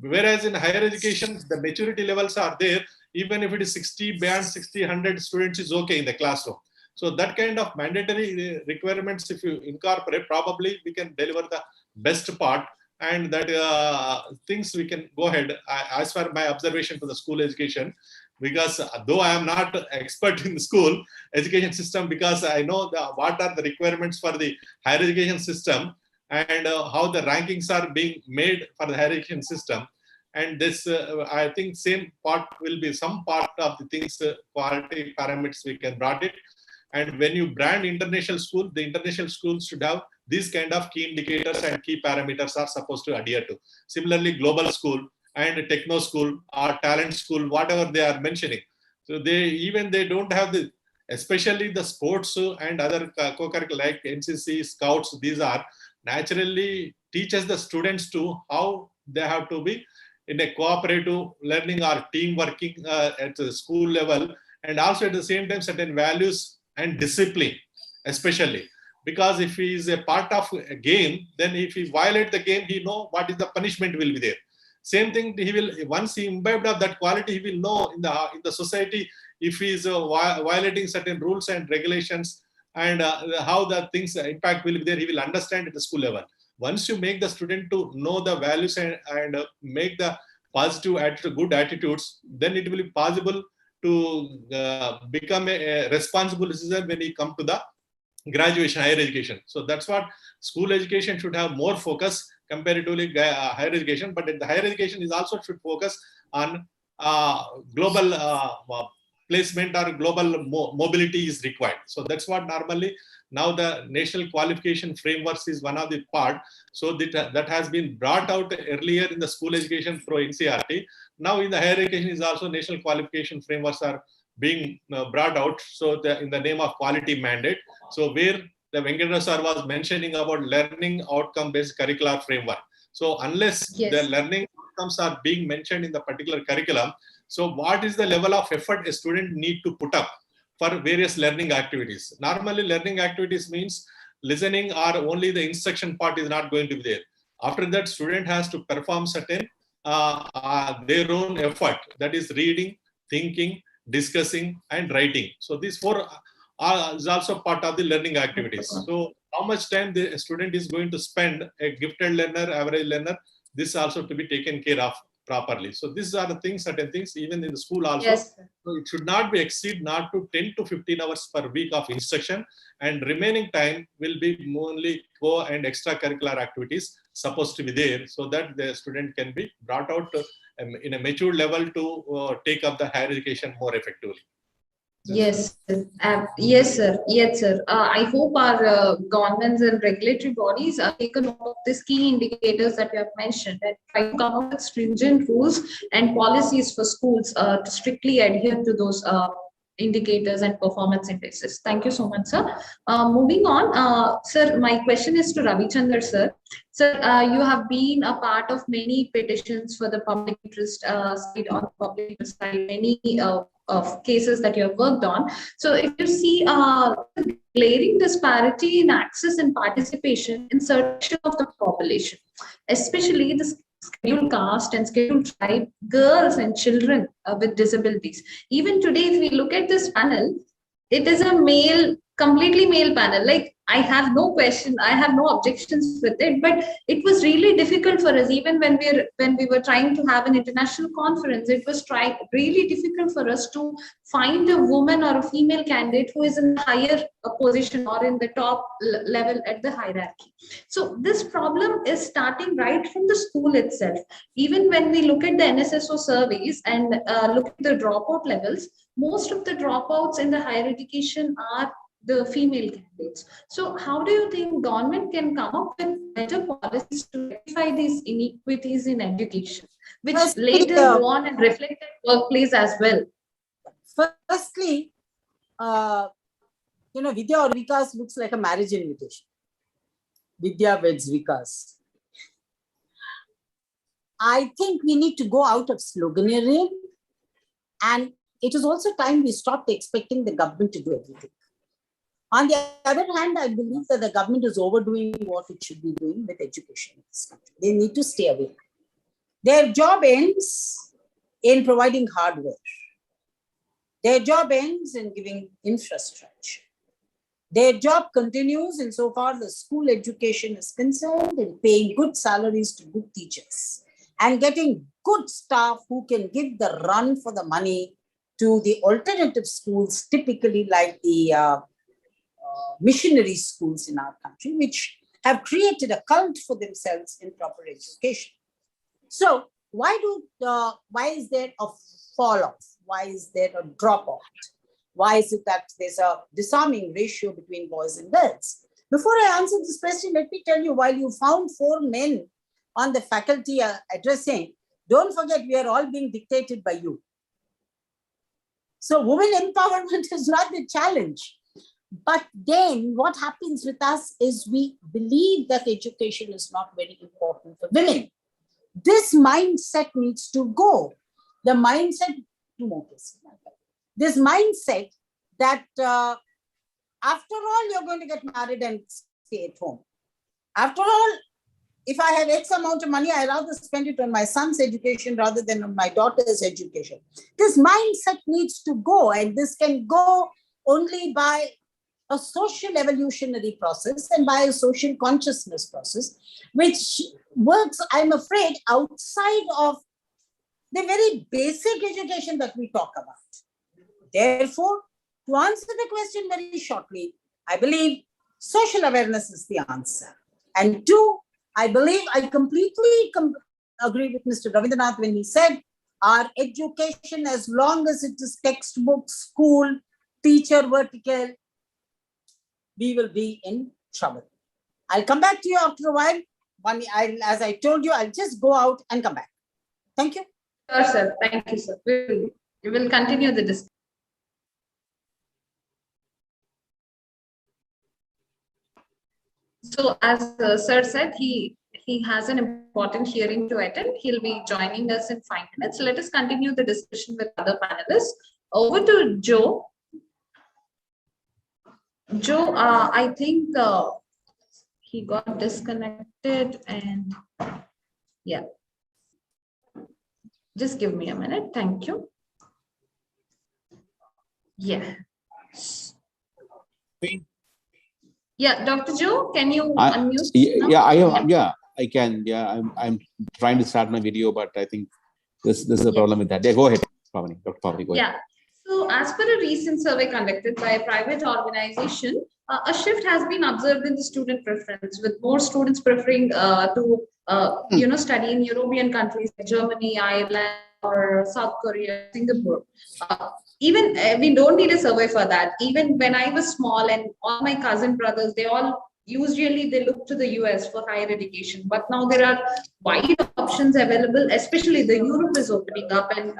Whereas in higher education, the maturity levels are there. Even if it is 60, beyond 60, 100 students is okay in the classroom. So that kind of mandatory requirements, if you incorporate, probably we can deliver the best part, and that things we can go ahead. As for my observation to the school education, because though I am not expert in the school education system, because I know what are the requirements for the higher education system, and how the rankings are being made for the higher education system. And this, I think same part will be some part of the things, quality parameters we can brought it. And when you brand international school, the international schools should have these kind of key indicators and key parameters are supposed to adhere to. Similarly, global school and techno school or talent school, whatever they are mentioning. So they don't have the, especially the sports and other co-curricular like NCC, Scouts, these are naturally teaches the students to how they have to be in a cooperative learning or team working at the school level, and also at the same time certain values and discipline, especially because if he is a part of a game, then if he violate the game, he know what is the punishment will be there. Same thing, he will, once he imbibed of that quality, he will know in the society if he is violating certain rules and regulations, and how the things impact will be there. He will understand at the school level. Once you make the student to know the values and make the positive attitude, good attitudes, then it will be possible to become a responsible citizen when he come to the graduation, higher education. So that's what school education should have more focus comparatively higher education, but the higher education is also should focus on global placement or global mobility is required. So that's what normally now the national qualification frameworks is one of the part. So that has been brought out earlier in the school education through NCERT. Now in the higher education is also national qualification frameworks are being brought out. So in the name of quality mandate. So where the Venkateswara sir was mentioning about learning outcome based curricular framework. So unless the learning outcomes are being mentioned in the particular curriculum, so what is the level of effort a student need to put up for various learning activities? Normally learning activities means listening or only the instruction part is not going to be there. After that, student has to perform certain their own effort, that is reading, thinking, discussing and writing. So these four is also part of the learning activities. So how much time the student is going to spend, a gifted learner, average learner, this also to be taken care of properly. So these are the things, certain things even in the school also. Yes. So it should not be exceed not to 10 to 15 hours per week of instruction, and remaining time will be only co and extracurricular activities supposed to be there, so that the student can be brought out in a mature level to take up the higher education more effectively. Yes, yes, sir. Yes, sir. I hope our governments and regulatory bodies are taken note of these key indicators that you have mentioned and try to come up with stringent rules and policies for schools to strictly adhere to those indicators and performance indices. Thank you so much, sir. Moving on, sir, my question is to Ravichandar, sir. Sir, you have been a part of many petitions for the public interest side, on the public interest side, many of cases that you have worked on. So if you see glaring disparity in access and participation in certain of the population, especially the scheduled caste and scheduled tribe, girls and children with disabilities. Even today, if we look at this panel, it is a male, completely male panel. Like, I have no question, I have no objections with it, but it was really difficult for us. Even when we were trying to have an international conference, it was really difficult for us to find a woman or a female candidate who is in a higher position or in the top level at the hierarchy. So this problem is starting right from the school itself. Even when we look at the NSSO surveys and look at the dropout levels, most of the dropouts in the higher education are the female candidates. So how do you think government can come up with better policies to rectify these inequities in education, which later go on and reflect at workplace as well? Firstly, Vidya or Vikas looks like a marriage invitation. Vidya weds Vikas. I think we need to go out of sloganeering, and it is also time we stopped expecting the government to do everything. On the other hand, I believe that the government is overdoing what it should be doing with education in this country. They need to stay away. Their job ends in providing hardware. Their job ends in giving infrastructure. Their job continues insofar the school education is concerned in paying good salaries to good teachers and getting good staff who can give the run for the money to the alternative schools, typically like the missionary schools in our country, which have created a cult for themselves in proper education. So why is there a fall off? Why is there a drop off? Why is it that there's a disarming ratio between boys and girls? Before I answer this question, let me tell you, while you found 4 men on the faculty addressing, don't forget we are all being dictated by you. So women empowerment is not the challenge. But then what happens with us is we believe that education is not very important for women. This mindset needs to go. The mindset, this mindset that after all, you're going to get married and stay at home. After all, if I have X amount of money, I'd rather spend it on my son's education rather than on my daughter's education. This mindset needs to go, and this can go only by a social evolutionary process and by a social consciousness process, which works, I'm afraid, outside of the very basic education that we talk about. Therefore, to answer the question very shortly, I believe social awareness is the answer. And 2, I believe I completely agree with Mr. Ravindranath when he said, our education, as long as it is textbook, school, teacher vertical, we will be in trouble. I'll come back to you after a while. As I told you, I'll just go out and come back. Thank you. Sure, sir. Thank you, sir. We will continue the discussion. So as sir said, he has an important hearing to attend. He'll be joining us in 5 minutes. Let us continue the discussion with other panelists. Over to Joe. Joe, I think he got disconnected and yeah. Just give me a minute. Thank you. Yeah. Yeah, Dr. Joe, can you unmute? Yeah, I can. Yeah, I'm trying to start my video, but I think this is a problem with that. Yeah, go ahead, Pavani. Dr. Pavani, go ahead. Yeah. So as per a recent survey conducted by a private organization, a shift has been observed in the student preference, with more students preferring to study in European countries like Germany, Ireland, or South Korea, Singapore. Even we don't need a survey for that. Even when I was small and all my cousin brothers, they all usually they look to the US for higher education. But now there are wide options available, especially the Europe is opening up and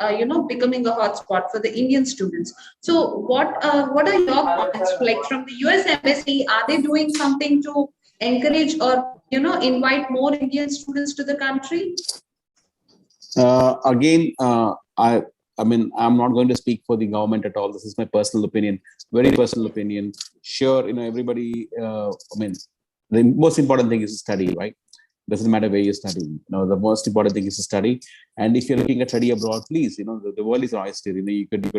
becoming a hotspot for the Indian students. So what are your comments like from the US embassy? Are they doing something to encourage or invite more Indian students to the country? I mean, I'm not going to speak for the government at all. This is my personal opinion, very personal opinion. Sure, everybody, the most important thing is to study, right? Doesn't matter where you're studying. The most important thing is to study. And if you're looking at study abroad, please, the world is oyster. You could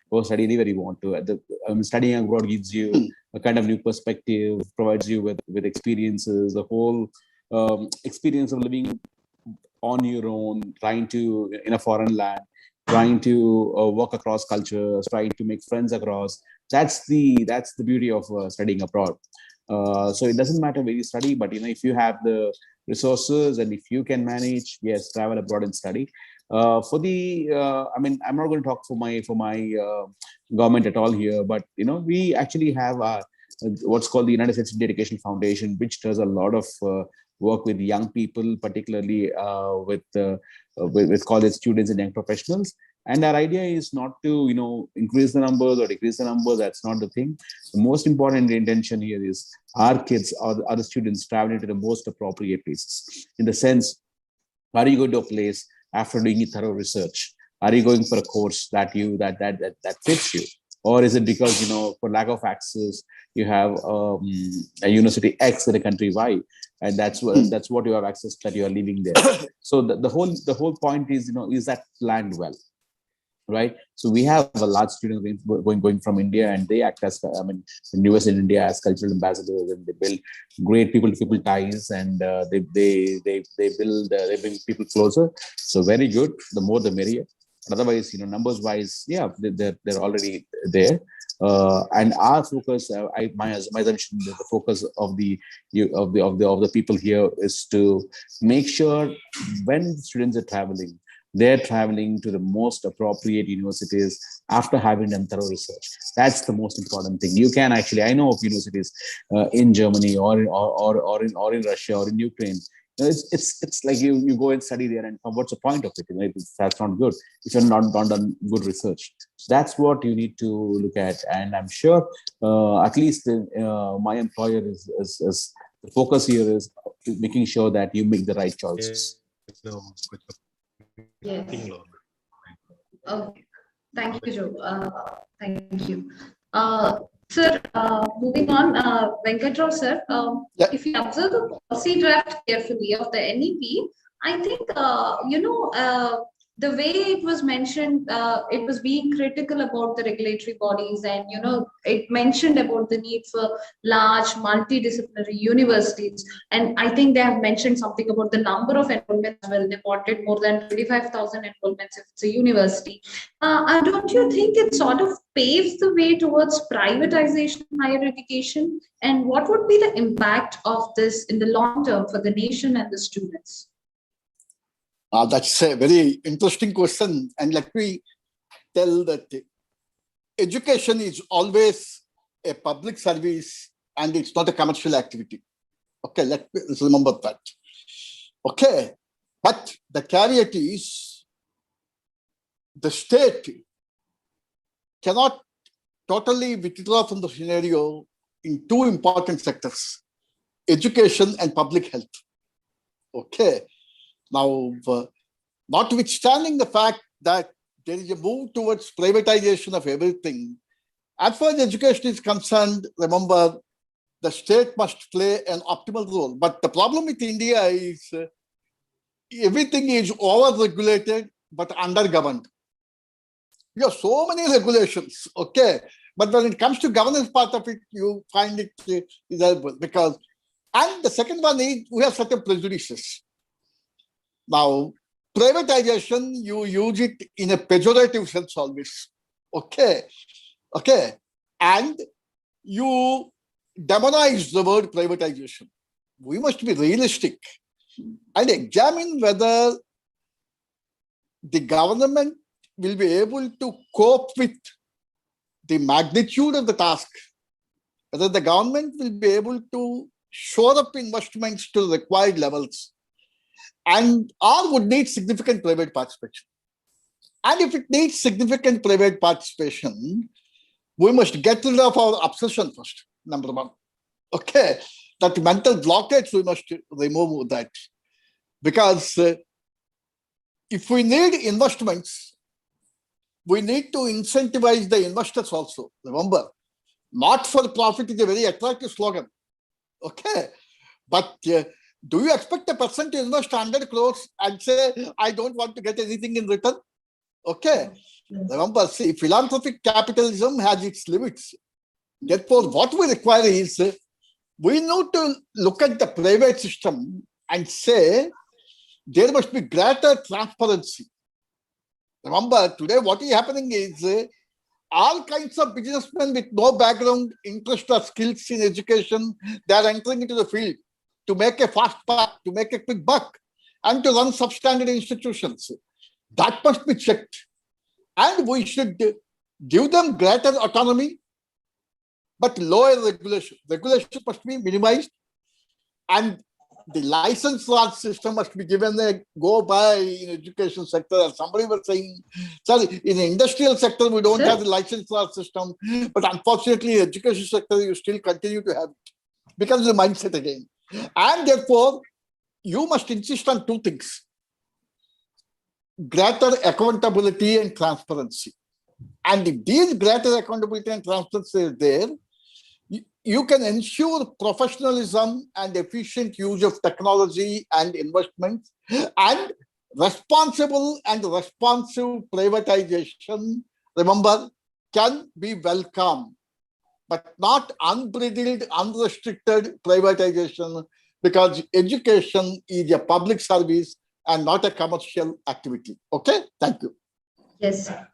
go study anywhere you want to. Studying abroad gives you a kind of new perspective, provides you with experiences, the whole experience of living on your own, trying to in a foreign land, trying to work across cultures, trying to make friends across. That's the beauty of studying abroad. So it doesn't matter where you study, but if you have the resources and if you can manage, yes, travel abroad and study. I'm not going to talk for my government at all here, but we actually have what's called the United States Education Foundation, which does a lot of work with young people, particularly with college students and young professionals. And our idea is not to increase the numbers or decrease the numbers. That's not the thing. The most important intention here is our kids or the other students traveling to the most appropriate places. In the sense, are you going to a place after doing thorough research? Are you going for a course that fits you? Or is it because, for lack of access, you have a university X in a country Y, and that's what you have access that you are living there. So the whole point is, is that planned well, right? So we have a large student going from India, and they act as, in US and India as cultural ambassadors, and they build great people-to-people ties, and they bring people closer. So very good. The more the merrier. Otherwise, numbers wise, yeah, they're already there. And our focus, my assumption, the focus of the people here is to make sure when students are traveling, They're traveling to the most appropriate universities after having done thorough research. That's the most important thing. You can actually, I know of universities in Germany or in Russia or in Ukraine. It's like you go and study there, and what's the point of it? That's not good if you're not done good research. So that's what you need to look at, and I'm sure at least my employer is the focus here is making sure that you make the right choices. No, Yes. Okay. Thank you, Joe. Thank you. Sir, moving on, Venkatrao sir, Yeah. if you observe the policy draft carefully of the NEP, I think, the way it was mentioned, it was being critical about the regulatory bodies, and, it mentioned about the need for large multidisciplinary universities. And I think they have mentioned something about the number of enrollments as well. They wanted more than 25,000 enrollments if it's a university. Don't you think it sort of paves the way towards privatization of higher education? And what would be the impact of this in the long term for the nation and the students? That's a very interesting question. And let me tell that education is always a public service and it's not a commercial activity. Okay, let's remember that. Okay, but the caveat is the state cannot totally withdraw from the scenario in two important sectors, education and public health. Okay. Now, notwithstanding the fact that there is a move towards privatization of everything, as far as education is concerned, remember, the state must play an optimal role. But the problem with India is everything is over-regulated but under-governed. You have so many regulations, okay? But when it comes to governance part of it, you find it desirable because, and the second one is we have certain prejudices. Now, privatization, you use it in a pejorative sense always. Okay. And you demonize the word privatization. We must be realistic and examine whether the government will be able to cope with the magnitude of the task, whether the government will be able to shore up investments to the required levels, and or would need significant private participation. And if it needs significant private participation, we must get rid of our obsession first, number one. Okay, that mental blockage, we must remove that. Because if we need investments, we need to incentivize the investors also. Remember, not for profit is a very attractive slogan. Okay, but do you expect a person to invest 100 crores and say, I don't want to get anything in return? Okay. Yes. Remember, see, philanthropic capitalism has its limits. Therefore, what we require is, we need to look at the private system and say, there must be greater transparency. Remember, today what is happening is, all kinds of businessmen with no background, interest or skills in education, they are entering into the field to make a fast buck, to make a quick buck, and to run substandard institutions. That must be checked. And we should give them greater autonomy, but lower regulation. Regulation must be minimized, and the license law system must be given a go by in education sector. As somebody was saying, sorry, in the industrial sector, we don't have the license law system, but unfortunately, in education sector, you still continue to have it because of the mindset again. And therefore, you must insist on two things: greater accountability and transparency. And if these greater accountability and transparency is there, you can ensure professionalism and efficient use of technology and investments, and responsible and responsive privatization, remember, can be welcome, but not unbridled, unrestricted privatization, because education is a public service and not a commercial activity. Okay, thank you. Yes, sir.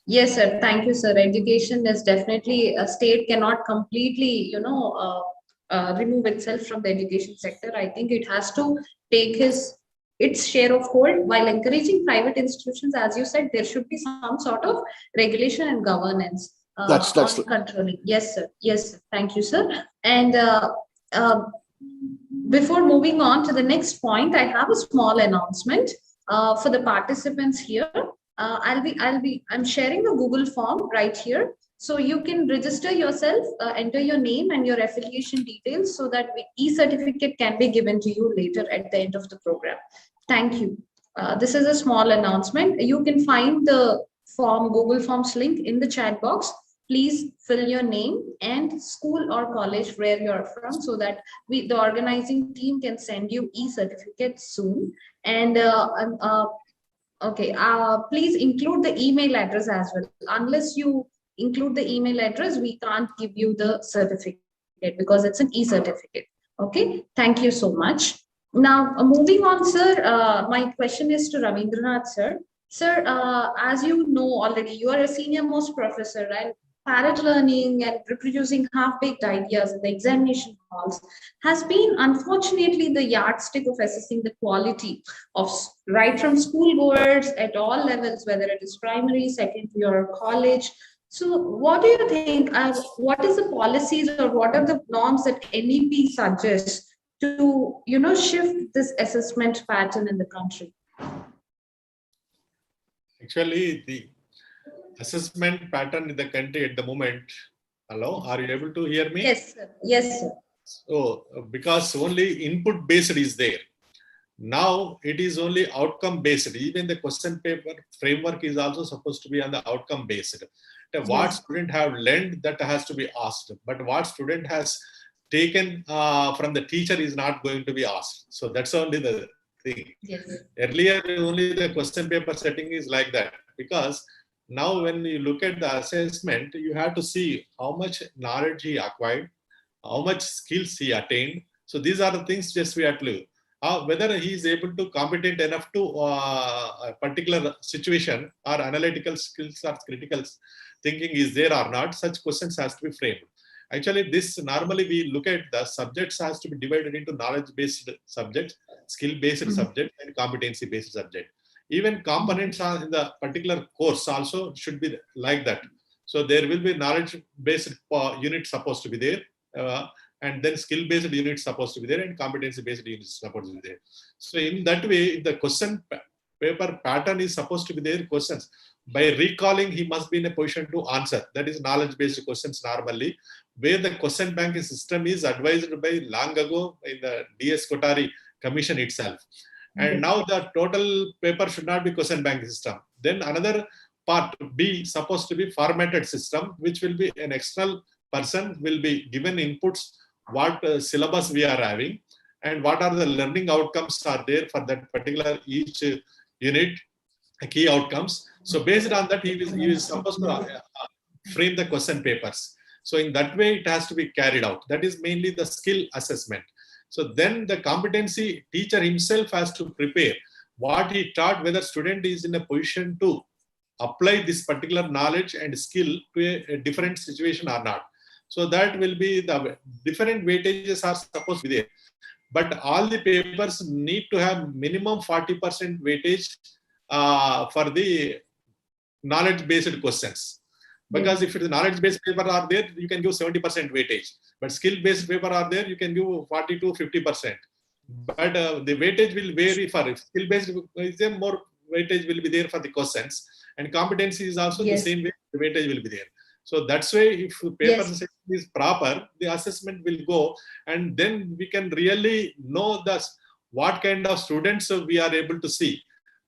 Yes, sir. Thank you, sir. Education is definitely, a state cannot completely, remove itself from the education sector. I think it has to take his its share of hold, while encouraging private institutions, as you said, there should be some sort of regulation and governance That's on controlling. Yes, sir. Yes, sir. Thank you, sir. And uh, before moving on to the next point, I have a small announcement for the participants here. I'm sharing a Google form right here. So you can register yourself, enter your name and your affiliation details so that e-certificate can be given to you later at the end of the program. Thank you. This is a small announcement. You can find the form, Google Forms link in the chat box. Please fill your name and school or college where you're from so that the organizing team can send you e-certificate soon. And please include the email address as well. Unless you include the email address, we can't give you the certificate because it's an e-certificate. Okay, thank you so much. Now, moving on, sir, my question is to Ravindranath, sir. Sir, as you know already, you are a senior most professor, and parrot learning and reproducing half-baked ideas in the examination halls has been, unfortunately, the yardstick of assessing the quality of right from schoolgoers at all levels, whether it is primary, secondary, or college. So what do you think, what is the policies or what are the norms that NEP suggests to, shift this assessment pattern in the country? Actually, the assessment pattern in the country at the moment. Hello, are you able to hear me? Yes, sir. Yes, sir. So, because only input based is there. Now it is only outcome based. Even the question paper framework is also supposed to be on the outcome based. What student have learned, that has to be asked, but what student has taken from the teacher is not going to be asked. So that's only the thing. Yes. Earlier only the question paper setting is like that, because now when you look at the assessment, you have to see how much knowledge he acquired, how much skills he attained. So these are the things just we have to look. Whether he is able to competent enough to a particular situation, or analytical skills or critical thinking is there or not, such questions has to be framed. Actually, this normally we look at the subjects has to be divided into knowledge-based subjects, skill-based subject, and competency-based subject. Even components are in the particular course also should be like that. So there will be knowledge-based unit supposed to be there, and then skill-based unit supposed to be there, and competency-based unit supposed to be there. So in that way, if the question paper pattern is supposed to be there, questions by recalling he must be in a position to answer. That is knowledge-based questions normally, where the question bank system is advised by long ago in the DS Kothari Commission itself. And now the total paper should not be question bank system. Then another part B supposed to be formatted system, which will be an external person will be given inputs, what syllabus we are having, and what are the learning outcomes are there for that particular each unit, key outcomes. So based on that, he is supposed to frame the question papers. So in that way, it has to be carried out. That is mainly the skill assessment. So then the competency teacher himself has to prepare what he taught, whether student is in a position to apply this particular knowledge and skill to a different situation or not. So that will be the different weightages are supposed to be there. But all the papers need to have minimum 40% weightage for the knowledge-based questions. Because if the knowledge-based paper are there, you can give 70% weightage. But skill-based paper are there, you can give 40 to 50%. But the weightage will vary for skill-based, more weightage will be there for the questions. And competency is also the same way, the weightage will be there. So that's why if paper is proper, the assessment will go, and then we can really know what kind of students we are able to see.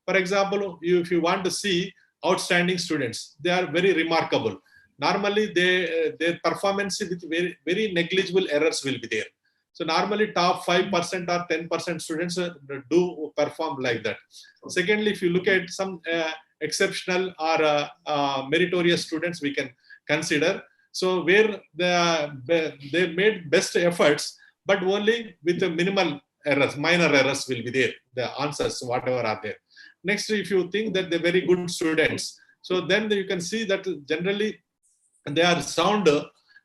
For example, if you want to see outstanding students, they are very remarkable. Normally, their performance with very, very negligible errors will be there. So normally top 5% or 10% students do perform like that. Secondly, if you look at some exceptional or meritorious students, we can consider. So where they made best efforts, but only with the minimal errors, minor errors will be there. The answers, whatever are there. Next, if you think that they're very good students, so then you can see that generally they are sound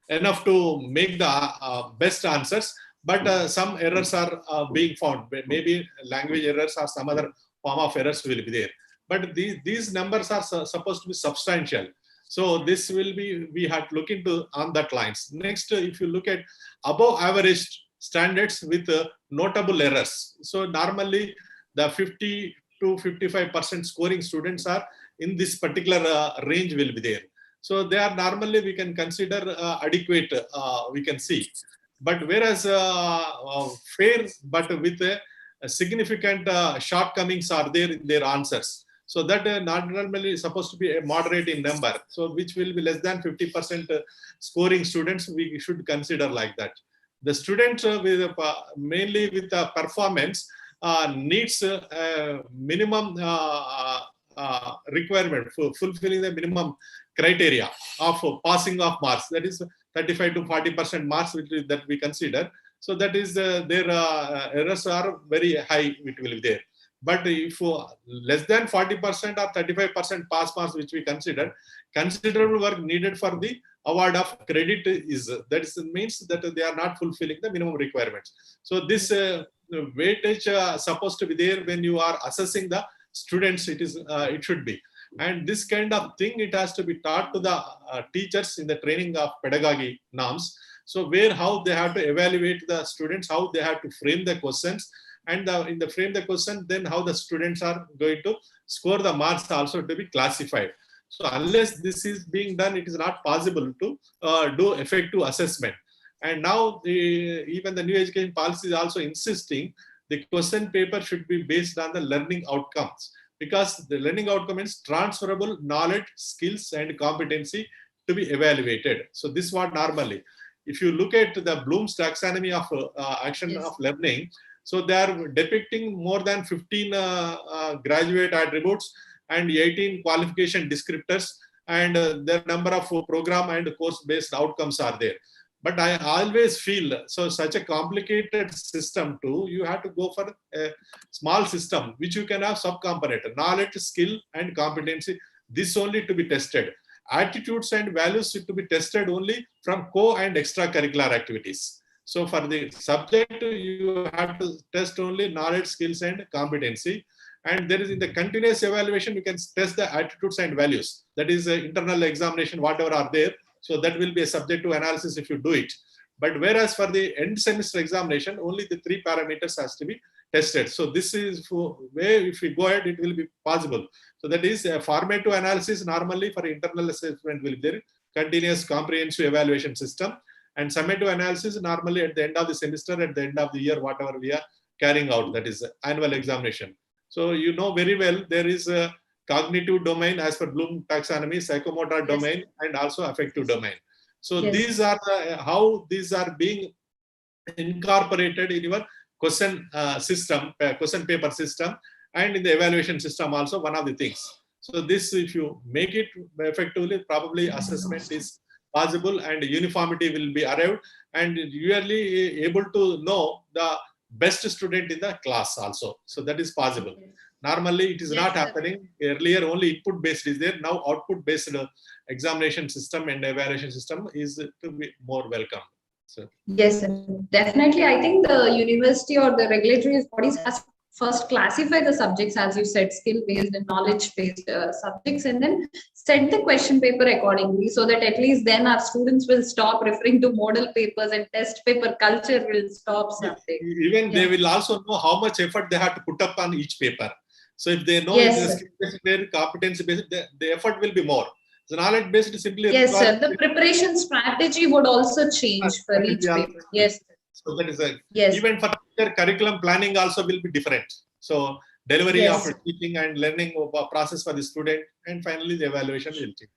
enough to make the best answers, but some errors are being found. Maybe language errors or some other form of errors will be there. But these numbers are supposed to be substantial. So this will be, we have to look into on that lines. Next, if you look at above average standards with notable errors. So normally the 50 to 55% scoring students are in this particular range will be there. So they are normally, we can consider adequate, we can see. But whereas fair, but with a significant shortcomings are there in their answers. So that not normally supposed to be a moderate in number. So which will be less than 50% scoring students, we should consider like that. The students with mainly with performance needs minimum requirement for fulfilling the minimum criteria of passing of marks. That is 35 to 40% marks that we consider. So that is their errors are very high, it will be there. But if less than 40% or 35% pass marks, which we consider, considerable work needed for the award of credit is, that is, means that they are not fulfilling the minimum requirements. So this weightage supposed to be there when you are assessing the students, it should be. And this kind of thing, it has to be taught to the teachers in the training of pedagogy norms. So where, how they have to evaluate the students, how they have to frame the questions, and in the frame the question, then how the students are going to score the marks also to be classified. So unless this is being done, it is not possible to do effective assessment. And now even the new education policy is also insisting the question paper should be based on the learning outcomes, because the learning outcome is transferable knowledge, skills, and competency to be evaluated. So this is what normally, if you look at the Bloom's taxonomy of action of learning, so they are depicting more than 15 graduate attributes and 18 qualification descriptors, and the number of program and course-based outcomes are there. But I always feel, so such a complicated system too, you have to go for a small system, which you can have sub-component, knowledge, skill, and competency, this only to be tested. Attitudes and values to be tested only from co and extracurricular activities. So for the subject, you have to test only knowledge, skills, and competency. And there is, in the continuous evaluation, you can test the attitudes and values. That is internal examination, whatever are there. So that will be a subject to analysis if you do it. But whereas for the end semester examination, only the 3 parameters has to be tested. So this is where, if we go ahead, it will be possible. So that is a formative analysis normally for internal assessment will be there, continuous comprehensive evaluation system, and summative analysis normally at the end of the semester, at the end of the year, whatever we are carrying out, that is annual examination. So you know very well, there is a cognitive domain as per Bloom taxonomy, psychomotor domain, and also affective domain. So these are how these are being incorporated in your question system, question paper system, and in the evaluation system also, one of the things. So this, if you make it effectively, probably assessment is possible and uniformity will be arrived, and you are able to know the best student in the class also. So that is possible. Normally, it is not happening. Earlier, only input based is there. Now, output based examination system and evaluation system is to be more welcome. So. Yes, sir. Definitely. I think the university or the regulatory bodies has first classify the subjects, as you said, skill-based and knowledge-based subjects, and then set the question paper accordingly, so that at least then our students will stop referring to model papers and test paper culture will stop someday. Even they will also know how much effort they have to put up on each paper. So if they know skill-based, competency-based, the effort will be more. So knowledge-based is simply... Yes, sir. The preparation strategy would also change for each paper. Yes. So that is even for their curriculum planning also will be different. So delivery of teaching and learning process for the student, and finally the evaluation will change.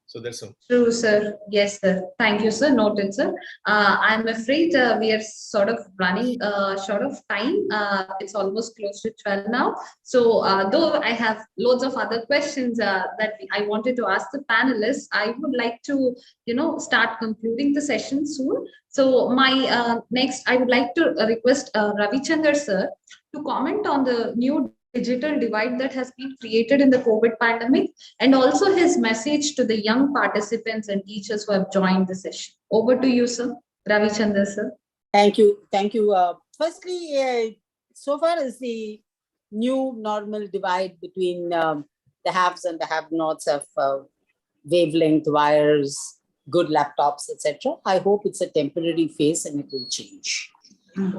So that's all. True, sir. Yes, sir. Thank you, sir. Noted, sir. I'm afraid we are sort of running short of time. It's almost close to 12 now. So though I have loads of other questions that I wanted to ask the panelists, I would like to, start concluding the session soon. So my next, I would like to request Ravichandra, sir, to comment on the new digital divide that has been created in the COVID pandemic, and also his message to the young participants and teachers who have joined the session. Over to you, sir. Ravichandra, sir. Thank you. Thank you. Firstly, so far as the new normal divide between the haves and the have-nots of wavelength wires, good laptops, etc., I hope it's a temporary phase and it will change.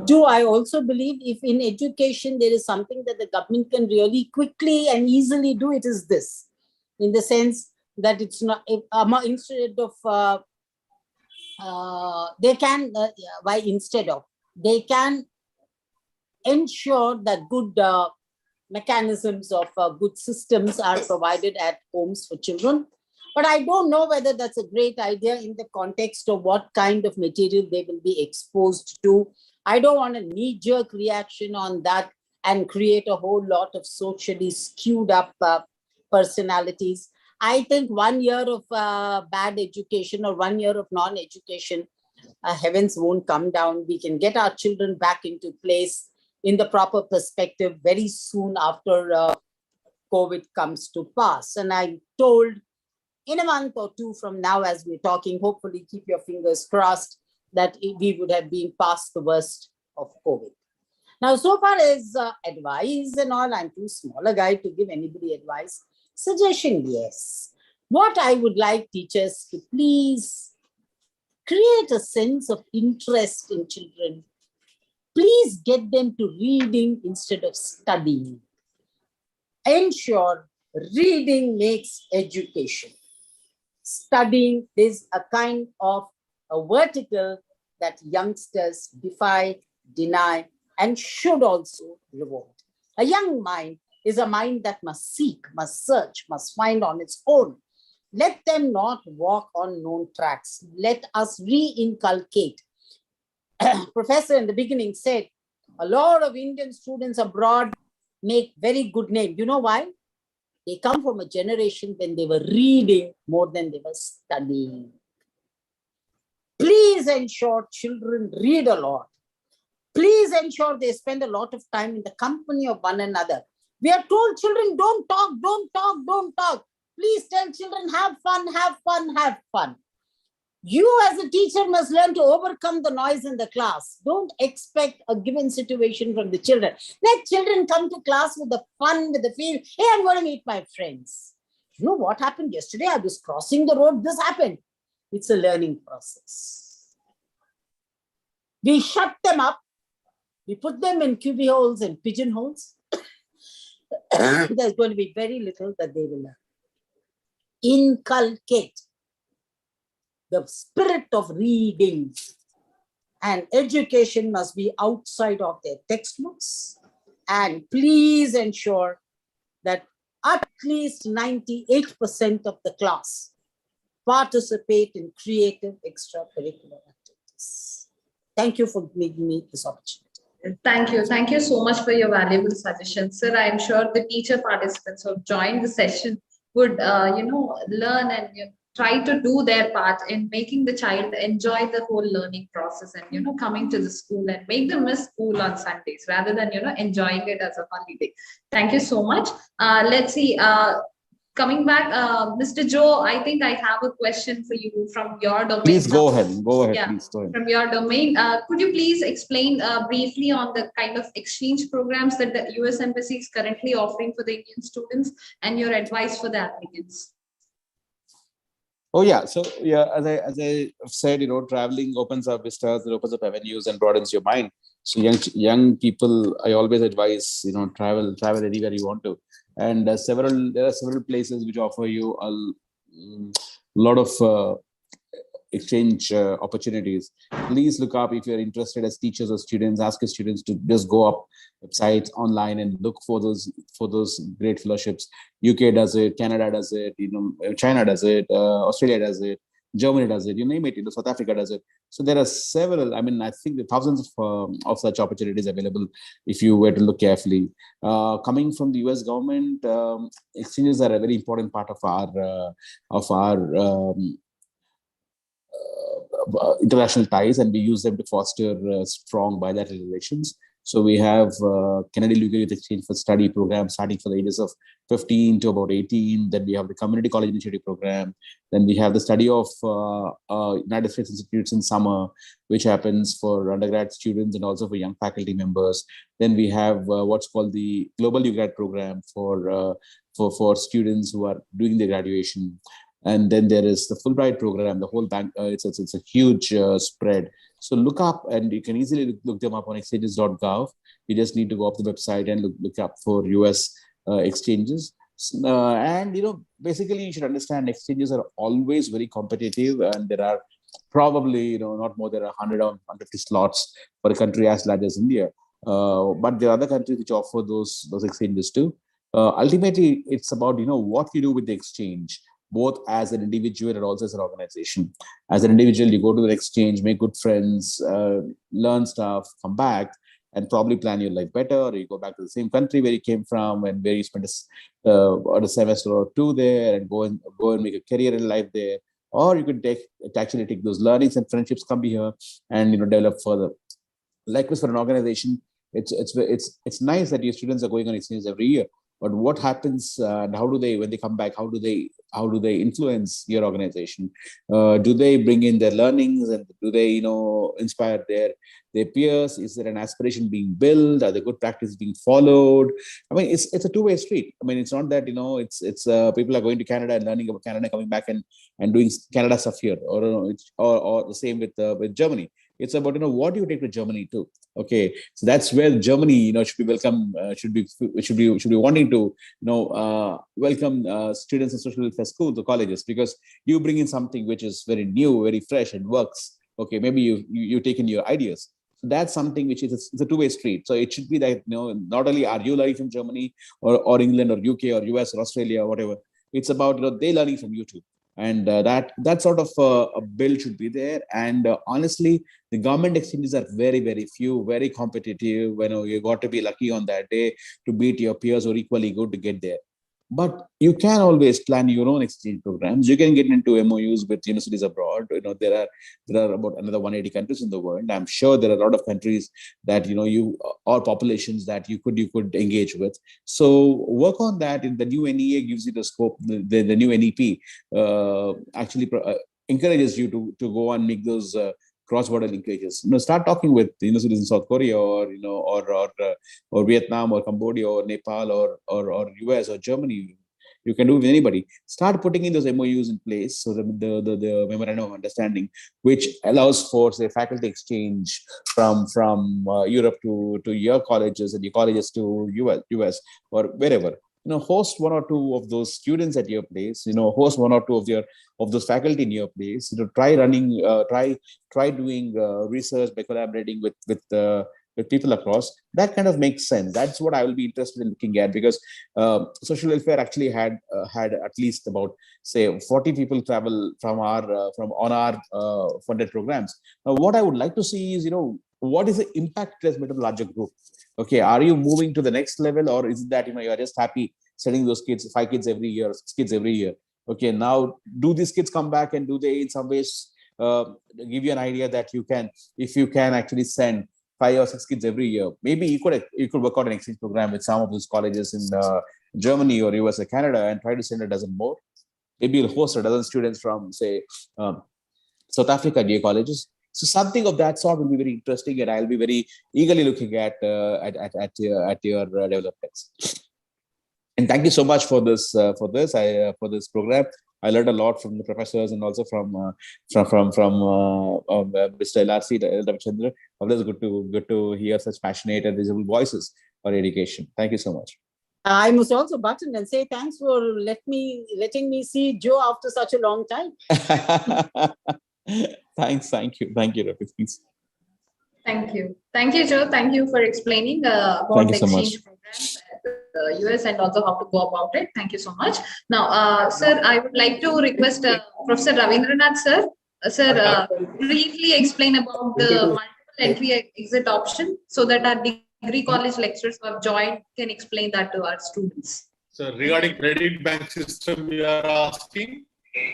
Two, I also believe if in education there is something that the government can really quickly and easily do, it is this, in the sense that it's not, instead of they can why instead of they can ensure that good mechanisms of good systems are provided at homes for children, but I don't know whether that's a great idea in the context of what kind of material they will be exposed to. I don't want a knee-jerk reaction on that and create a whole lot of socially skewed up personalities. I think 1 year of bad education or 1 year of non-education, heavens won't come down. We can get our children back into place in the proper perspective very soon after COVID comes to pass. And I'm told in a month or two from now, as we're talking, hopefully keep your fingers crossed that we would have been past the worst of COVID. Now, so far as advice and all, I'm too small a guy to give anybody advice. Suggestion, yes. What I would like teachers to please create a sense of interest in children. Please get them to reading instead of studying. Ensure reading makes education. Studying is a kind of a vertical that youngsters defy, deny, and should also reward. A young mind is a mind that must seek, must search, must find on its own. Let them not walk on known tracks. Let us re-inculcate. Professor in the beginning said, a lot of Indian students abroad make very good name. You know why? They come from a generation when they were reading more than they were studying. Please ensure children read a lot. Please ensure they spend a lot of time in the company of one another. We are told children, don't talk, don't talk, don't talk. Please tell children, have fun, have fun, have fun. You as a teacher must learn to overcome the noise in the class. Don't expect a given situation from the children. Let children come to class with the fun, with the feel, hey, I'm going to meet my friends. You know what happened yesterday? I was crossing the road, this happened. It's a learning process. We shut them up. We put them in cubbyholes and pigeonholes. There's going to be very little that they will learn. Inculcate the spirit of reading, and education must be outside of their textbooks. And please ensure that at least 98% of the class participate in creative extracurricular activities. Thank you for giving me this opportunity. Thank you. Thank you so much for your valuable suggestions, sir. I'm sure the teacher participants who have joined the session would, learn and try to do their part in making the child enjoy the whole learning process and, coming to the school and make them miss school on Sundays rather than, enjoying it as a holiday. Thank you so much. Let's see. Coming back, Mr. Joe, I think I have a question for you from your domain. Please go ahead. Go ahead. Yeah, please go ahead. from your domain. Could you please explain briefly on the kind of exchange programs that the US Embassy is currently offering for the Indian students and your advice for the applicants? Oh yeah, so yeah, as I said, traveling opens up vistas, it opens up avenues and broadens your mind. So young people, I always advise, travel anywhere you want to, and there are several places which offer you a lot of exchange opportunities. Please look up if you're interested as teachers or students. Ask your students to just go up websites online and look for those great fellowships. UK does it, Canada does it, China does it, Australia does it, Germany does it, you name it, South Africa does it. So there are several, I think the thousands of such opportunities available if you were to look carefully. Coming from the US government, exchanges are a very important part of our international ties, and we use them to foster strong bilateral relations. So we have Canadian UK Youth Exchange for Study program starting for the ages of 15 to about 18. Then we have the Community College Initiative program. Then we have the study of United States Institutes in summer, which happens for undergrad students and also for young faculty members. Then we have what's called the Global UGrad program for students who are doing their graduation. And then there is the Fulbright program, the whole bank. It's a huge spread. So look up, and you can easily look them up on exchanges.gov. You just need to go up the website and look up for US exchanges. And basically you should understand exchanges are always very competitive, and there are probably not more than 100 or 150 slots for a country as large as India. But there are other countries which offer those exchanges too. Ultimately, it's about what you do with the exchange, both as an individual and also as an organization. As an individual, you go to the exchange, make good friends, learn stuff, come back, and probably plan your life better. Or you go back to the same country where you came from and where you spent a semester or two there, and go and make a career in life there. Or you could actually take those learnings and friendships, come here, and develop further. Likewise, for an organization, it's nice that your students are going on exchange every year. But what happens and how do they, when they come back, how do they influence your organization? Do they bring in their learnings, and do they inspire their peers? Is there an aspiration being built? Are the good practices being followed? I mean, it's a two-way street. I mean, it's not that it's people are going to Canada and learning about Canada, coming back and doing Canada stuff here, or the same with Germany. It's about what do you take to Germany too. Okay, so that's where Germany should be welcome, should be wanting to welcome students in social welfare schools or colleges, because you bring in something which is very new, very fresh, and works. Okay, maybe you take in your ideas. So that's something which is it's a two-way street. So it should be that not only are you learning from Germany or England or UK or US or Australia or whatever, it's about they learning from you too. And that sort of a bill should be there. And honestly, the government exchanges are very, very few, very competitive. You got to be lucky on that day to beat your peers who are equally good to get there. But you can always plan your own exchange programs. You can get into MOUs with universities abroad. There are about another 180 countries in the world. I'm sure there are a lot of countries that or populations that you could engage with. So work on that. And the new NEA gives you the scope. The new NEP actually encourages you to go and make those cross-border linkages. Start talking with universities in South Korea or Vietnam or Cambodia or Nepal or US or Germany. You can do it with anybody. Start putting in those MOUs in place. So the memorandum of understanding, which allows for, say, faculty exchange from Europe to your colleges, and your colleges to US or wherever. Host one or two of those students at your place. Host one or two of those faculty in your place. Try running, try doing research by collaborating with people across. That kind of makes sense. That's what I will be interested in looking at, because social welfare actually had at least about, say, 40 people travel from our funded programs. Now, what I would like to see is, what is the impact it has made on the larger group? Okay, are you moving to the next level, or is it that you're just happy sending those kids, 5 kids every year, 6 kids every year? Okay, now do these kids come back, and do they in some ways give you an idea that if you can actually send 5 or 6 kids every year, maybe you could work out an exchange program with some of those colleges in Germany or US or Canada, and try to send a dozen more. Maybe you'll host a dozen students from, say, South Africa, DA colleges. So something of that sort will be very interesting, and I'll be very eagerly looking at your developments. And thank you so much for this program. I learned a lot from the professors, and also from Mr. LRC Ravichandra. Always good to hear such passionate and visible voices for education. Thank you so much. I must also button and say thanks for letting me see Joe after such a long time. Thanks. Thank you, Ravi. Thank you, Joe. Thank you for explaining about the exchange programs at the US and also how to go about it. Thank you so much. Now, sir, I would like to request Professor Ravindranath, sir, briefly explain about the multiple entry exit option, so that our degree college lecturers who have joined can explain that to our students. So regarding credit bank system, you are asking?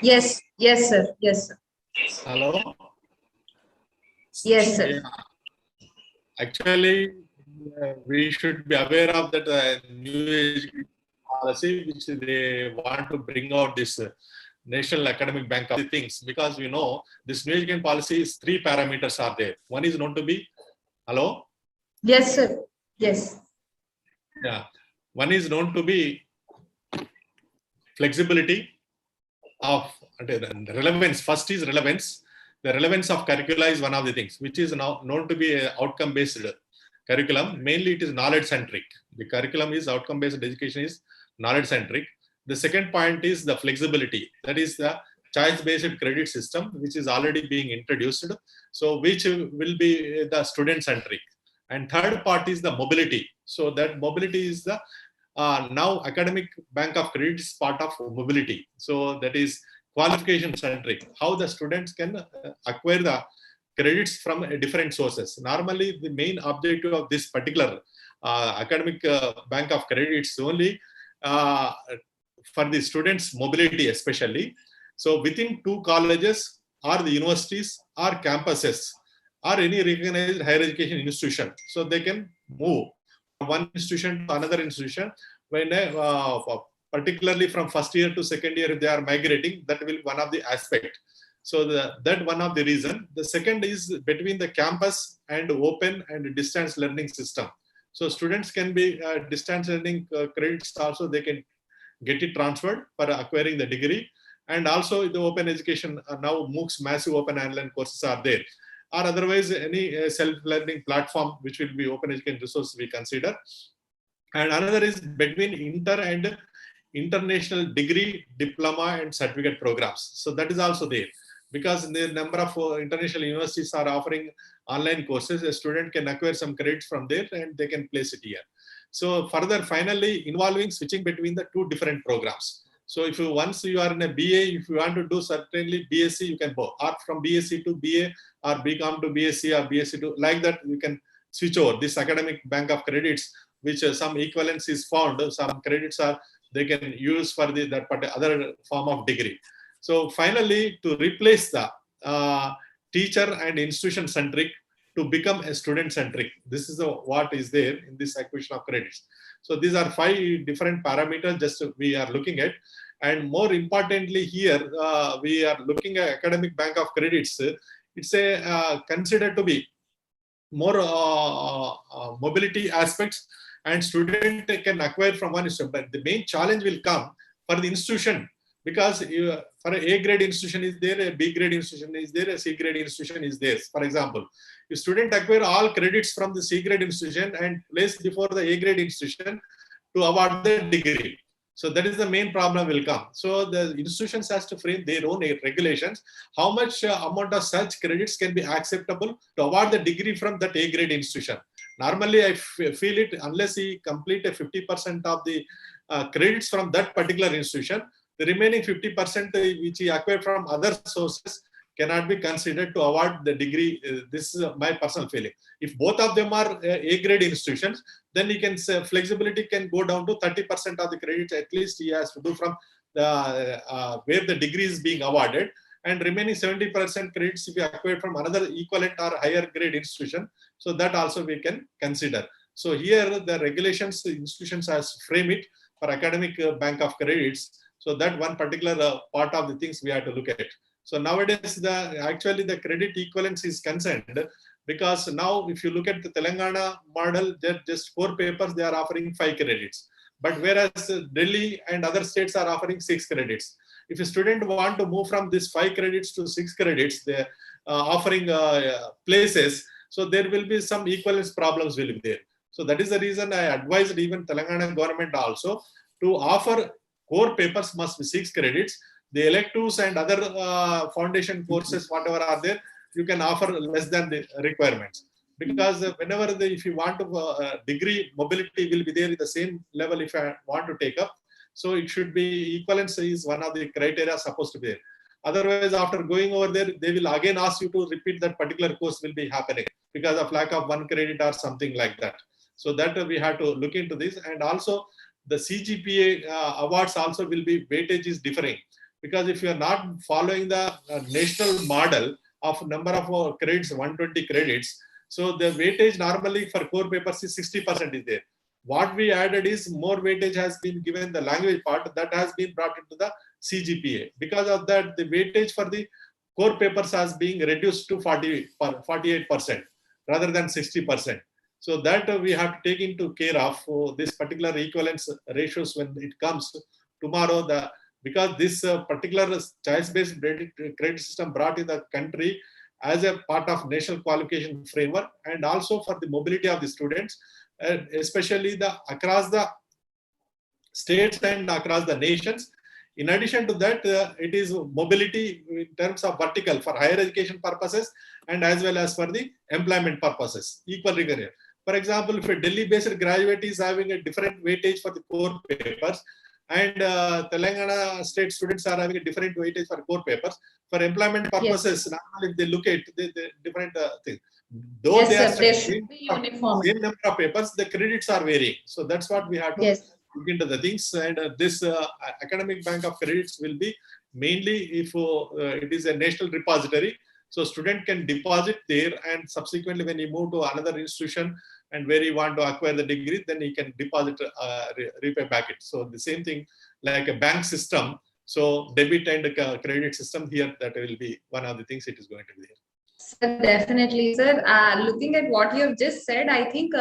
Yes, sir. Hello? Yes, sir. Yeah. Actually, we should be aware of that new education policy which they want to bring out this National Academic Bank of the things, because we know this new education policy is 3 parameters are there. One is known to be, hello? Yes, sir. Yes. Yeah. One is known to be flexibility of relevance. First is relevance. The relevance of curricula is one of the things, which is now known to be an outcome-based curriculum. Mainly it is knowledge-centric. The curriculum is outcome-based education is knowledge-centric. The second point is the flexibility. That is the choice-based credit system, which is already being introduced. So which will be the student-centric. And third part is the mobility. So that mobility is the now academic bank of credit is part of mobility. So that is qualification centric, how the students can acquire the credits from different sources. Normally, the main objective of this particular academic bank of credits only for the students' mobility especially. So within 2 colleges or the universities or campuses or any recognized higher education institution, so they can move from one institution to another institution when particularly from first year to second year if they are migrating, that will be one of the aspect. So that one of the reason. The second is between the campus and open and distance learning system. So students can be distance learning credits also, they can get it transferred for acquiring the degree. And also the open education now MOOCs, massive open online courses are there. Or otherwise any self-learning platform which will be open education resource we consider. And another is between inter and international degree, diploma and certificate programs. So that is also there, because the number of international universities are offering online courses. A student can acquire some credits from there and they can place it here. So further, finally, involving switching between the 2 different programs. So if you once you are in a BA, if you want to do certainly BSc, you can go, or from BSc to BA or BCom to BSc or BSc to, like that you can switch over this academic bank of credits, which some equivalence is found. Some credits are they can use for the that other form of degree. So finally, to replace the teacher and institution centric to become a student centric. This is what is there in this acquisition of credits. So these are 5 different parameters just we are looking at. And more importantly here, we are looking at academic bank of credits. It's a considered to be more mobility aspects, and student can acquire from one institution. But the main challenge will come for the institution, because for an A grade institution is there, a B grade institution is there, a C grade institution is there. For example, if student acquire all credits from the C grade institution and place before the A grade institution to award the degree. So that is the main problem will come. So the institutions has to frame their own regulations, how much amount of such credits can be acceptable to award the degree from that A grade institution. Normally, I feel it, unless he complete a 50% of the credits from that particular institution, the remaining 50% which he acquired from other sources cannot be considered to award the degree. This is my personal feeling. If both of them are A grade institutions, then he can say flexibility can go down to 30% of the credits at least he has to do from the where the degree is being awarded, and remaining 70% credits if you acquired from another equivalent or higher grade institution. So that also we can consider. So here the regulations, the institutions has to frame it for academic bank of credits. So that one particular part of the things we have to look at. So nowadays, actually the credit equivalence is concerned, because now if you look at the Telangana model, there just 4 papers, they are offering 5 credits. But whereas Delhi and other states are offering 6 credits. If a student want to move from this 5 credits to 6 credits, they are offering places. So there will be some equivalence problems will be there. So that is the reason I advised even Telangana government also to offer core papers must be 6 credits. The electives and other foundation courses, whatever are there, you can offer less than the requirements. Because whenever if you want to degree, mobility will be there at the same level if I want to take up. So it should be equivalence is one of the criteria supposed to be there. Otherwise, after going over there, they will again ask you to repeat that particular course will be happening because of lack of 1 credit or something like that. So that we have to look into this. And also the CGPA awards also will be weightage is differing. Because if you are not following the national model of number of credits, 120 credits, So the weightage normally for core papers is 60% is there. What we added is more weightage has been given the language part that has been brought into the CGPA. Because of that, the weightage for the core papers has been reduced to 48% rather than 60%. So that we have to take into care of this particular equivalence ratios when it comes tomorrow. Because this particular choice-based credit system brought in the country as a part of national qualification framework, and also for the mobility of the students, especially across the states and across the nations. In addition to that, it is mobility in terms of vertical for higher education purposes and as well as for the employment purposes, equal rigor. For example, if a Delhi-based graduate is having a different weightage for the core papers, and Telangana state students are having a different weightage for core papers, for employment purposes, normally if they look at the different things. Though Yes, they are sir, there studying should be uniformity. same number of papers, the credits are varying. So that's what we have to look into the things. And this academic bank of credits will be mainly if it is a national repository. So student can deposit there, and subsequently when he move to another institution and where he want to acquire the degree, then he can deposit, repay back it. So the same thing like a bank system. So debit and credit system here, that will be one of the things it is going to be there. Sir, definitely, sir. Looking at what you have just said, I think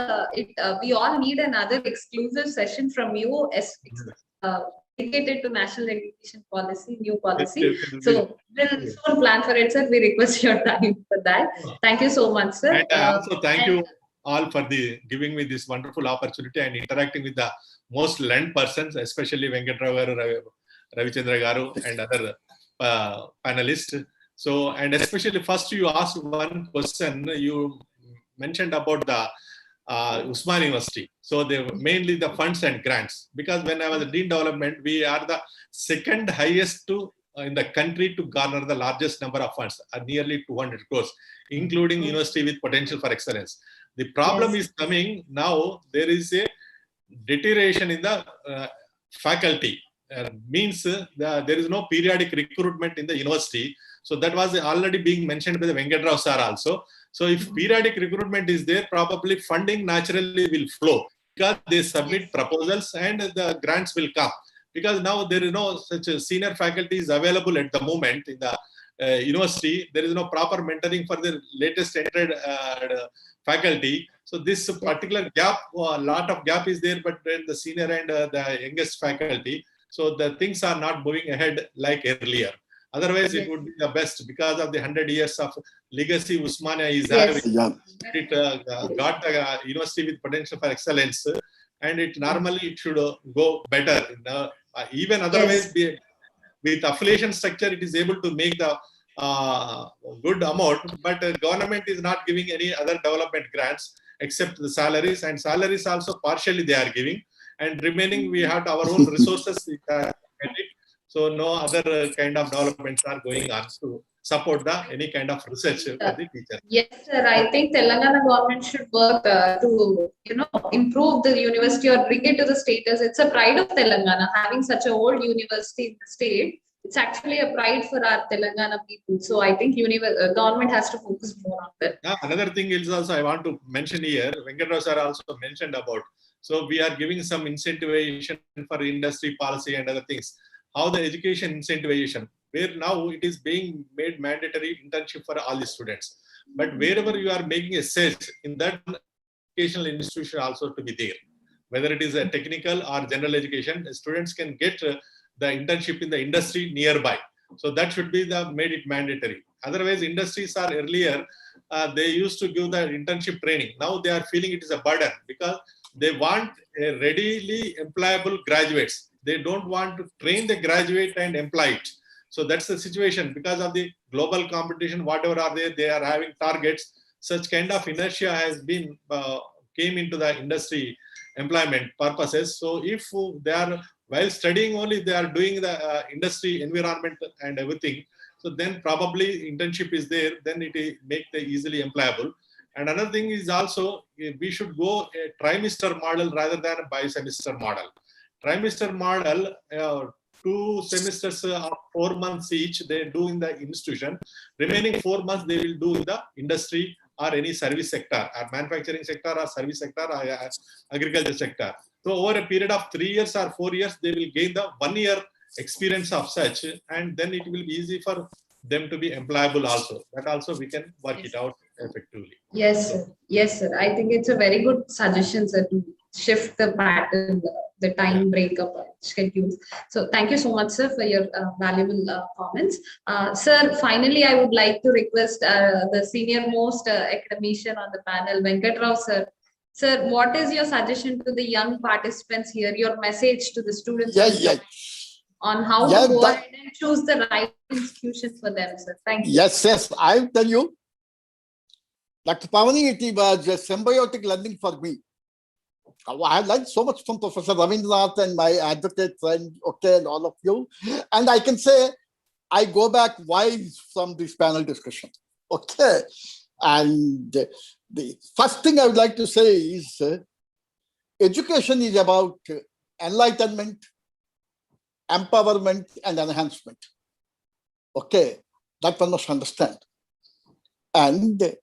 we all need another exclusive session from you, dedicated to national education policy, new policy. So we'll soon plan for it, sir. We request your time for that. Thank you so much, sir. And also thank you all for giving me this wonderful opportunity and interacting with the most learned persons, especially Venkatrao, Ravichandra Garu, and other panelists. So, and especially first you asked one question, you mentioned about the Usman University. So mainly the funds and grants, because when I was a Dean Development, we are the second highest in the country to garner the largest number of funds, nearly 200 crores, including university with potential for excellence. The problem is coming now, there is a deterioration in the faculty. Means there is no periodic recruitment in the university. So that was already being mentioned by the Venkatrao sir also. So if periodic recruitment is there, probably funding naturally will flow because they submit proposals and the grants will come. Because now there is no such a senior faculty is available at the moment in the university. There is no proper mentoring for the latest entered faculty. So this particular gap, a lot of gap is there, but in the senior and the youngest faculty. So the things are not moving ahead like earlier. Otherwise, it would be the best because of the 100 years of legacy Usmania is having. It got the university with potential for excellence, and it normally it should go better. Even otherwise, with affiliation structure, it is able to make the good amount, but government is not giving any other development grants except the salaries, and salaries also partially they are giving, and remaining we have our own resources. So no other kind of developments are going on to support any kind of research for the teacher. Yes, sir. I think Telangana government should work to improve the university or bring it to the status. It's a pride of Telangana having such an old university in the state. It's actually a pride for our Telangana people. So I think government has to focus more on that. Another thing is also I want to mention here. Venkatrao sir also mentioned about. So we are giving some incentivization for industry policy and other things. How the education incentivization, where now it is being made mandatory internship for all the students. But wherever you are making a search in that educational institution also to be there, whether it is a technical or general education, students can get the internship in the industry nearby. So that should be made it mandatory. Otherwise, industries are earlier, they used to give the internship training. Now they are feeling it is a burden because they want a readily employable graduates. They don't want to train the graduate and employ it. So that's the situation because of the global competition, whatever are there, they are having targets. Such kind of inertia has been came into the industry employment purposes. So if they are while studying only, they are doing the industry environment and everything. So then probably internship is there, then it make the easily employable. And another thing is also we should go a trimester model rather than a bi-semester model. Trimester model, 2 semesters of 4 months each, they do in the institution. Remaining 4 months, they will do in the industry or any service sector, or manufacturing sector, or service sector, or agriculture sector. So over a period of 3 years or 4 years, they will gain the 1 year experience of such, and then it will be easy for them to be employable also. That also we can work it out effectively. Yes, sir. Yes, sir. I think it's a very good suggestion, sir, to shift the pattern, the time breakup schedules. So thank you so much, sir, for your valuable comments. Sir, finally, I would like to request the senior most academician on the panel, Venkatrao, sir. Sir, what is your suggestion to the young participants here, your message to the students on how to go ahead and choose the right institution for them, sir? Thank you. Yes, I'll tell you. Dr. Pavani, it was a symbiotic learning for me. I learned so much from Professor Ravindranath and my advocate friend, and all of you. And I can say I go back wise from this panel discussion. And the first thing I would like to say is education is about enlightenment, empowerment, and enhancement. That one must understand. And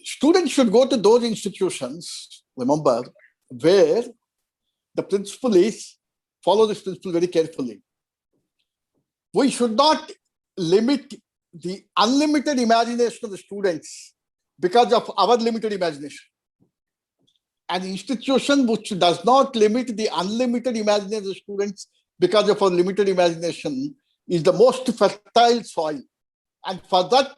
students should go to those institutions, remember, where the principle is, follow this principle very carefully. We should not limit the unlimited imagination of the students because of our limited imagination. An institution which does not limit the unlimited imagination of the students because of our limited imagination is the most fertile soil. And for that,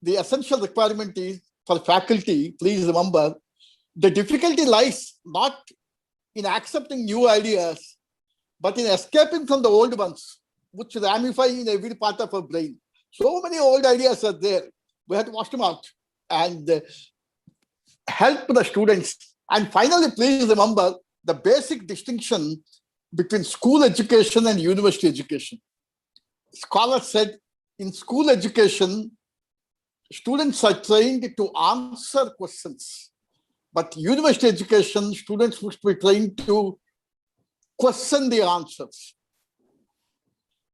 the essential requirement is for faculty, please remember, the difficulty lies not in accepting new ideas, but in escaping from the old ones, which ramify in every part of our brain. So many old ideas are there. We have to wash them out and help the students. And finally, please remember the basic distinction between school education and university education. Scholars said in school education, students are trained to answer questions. But university education, students must be trained to question the answers.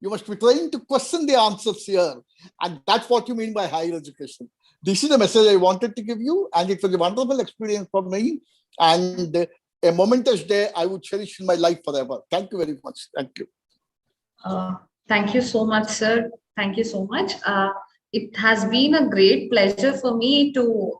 You must be trained to question the answers here. And that's what you mean by higher education. This is the message I wanted to give you. And it was a wonderful experience for me. And a momentous day I would cherish in my life forever. Thank you very much. Thank you. Thank you so much, sir. Thank you so much. It has been a great pleasure for me to,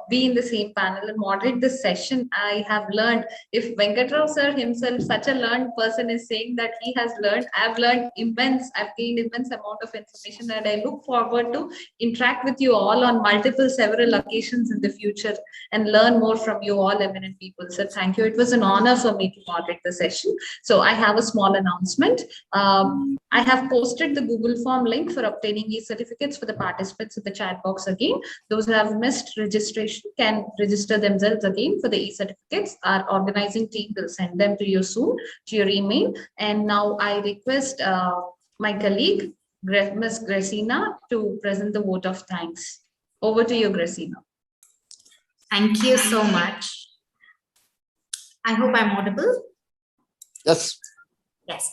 be in the same panel and moderate this session. I have learned, if Venkatrao sir himself, such a learned person, is saying that he has learned, I've learned immense, I've gained immense amount of information, and I look forward to interact with you all on several occasions in the future and learn more from you all eminent people. So thank you. It was an honor for me to moderate the session. So I have a small announcement. I have posted the Google form link for obtaining e-certificates for the participants in the chat box again. Those who have missed registration can register themselves again for the e-certificates. Our organizing team will send them to you soon to your email. And now I request my colleague, Ms. Gracina, to present the vote of thanks. Over to you, Gracina. Thank you so much. I hope I'm audible. Yes. Yes.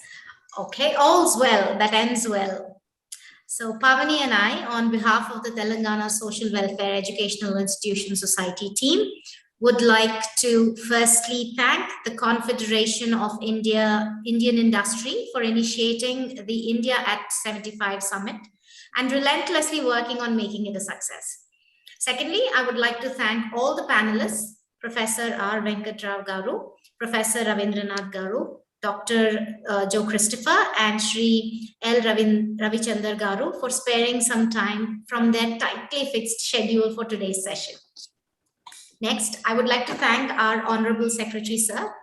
Okay, all's well, that ends well. So Pavani and I, on behalf of the Telangana Social Welfare Educational Institution Society team, would like to firstly thank the Confederation of Indian Industry for initiating the India at 75 Summit and relentlessly working on making it a success. Secondly, I would like to thank all the panelists, Professor R. Venkatrao Garu, Professor Ravindranath Garu, Dr. Joe Christopher, and Shri L. Ravichandar Garu for sparing some time from their tightly fixed schedule for today's session. Next, I would like to thank our Honorable Secretary, Sir,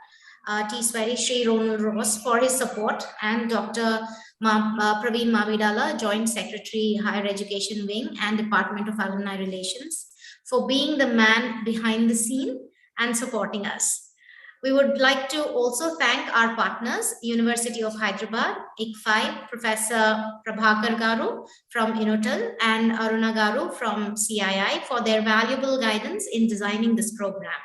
T. Swari Shri Ronald Ross, for his support, and Dr. Praveen Mavidala, Joint Secretary, Higher Education Wing and Department of Alumni Relations, for being the man behind the scene and supporting us. We would like to also thank our partners, University of Hyderabad, ICFI, Professor Prabhakar Garu from Innotel and Aruna Garu from CII for their valuable guidance in designing this program.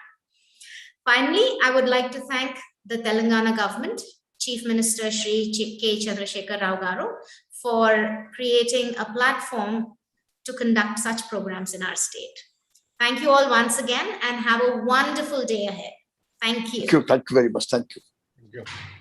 Finally, I would like to thank the Telangana government, Chief Minister Shri K. Chandrasekhar Rao Garu, for creating a platform to conduct such programs in our state. Thank you all once again and have a wonderful day ahead. Thank you. Thank you very much. Thank you. Thank you.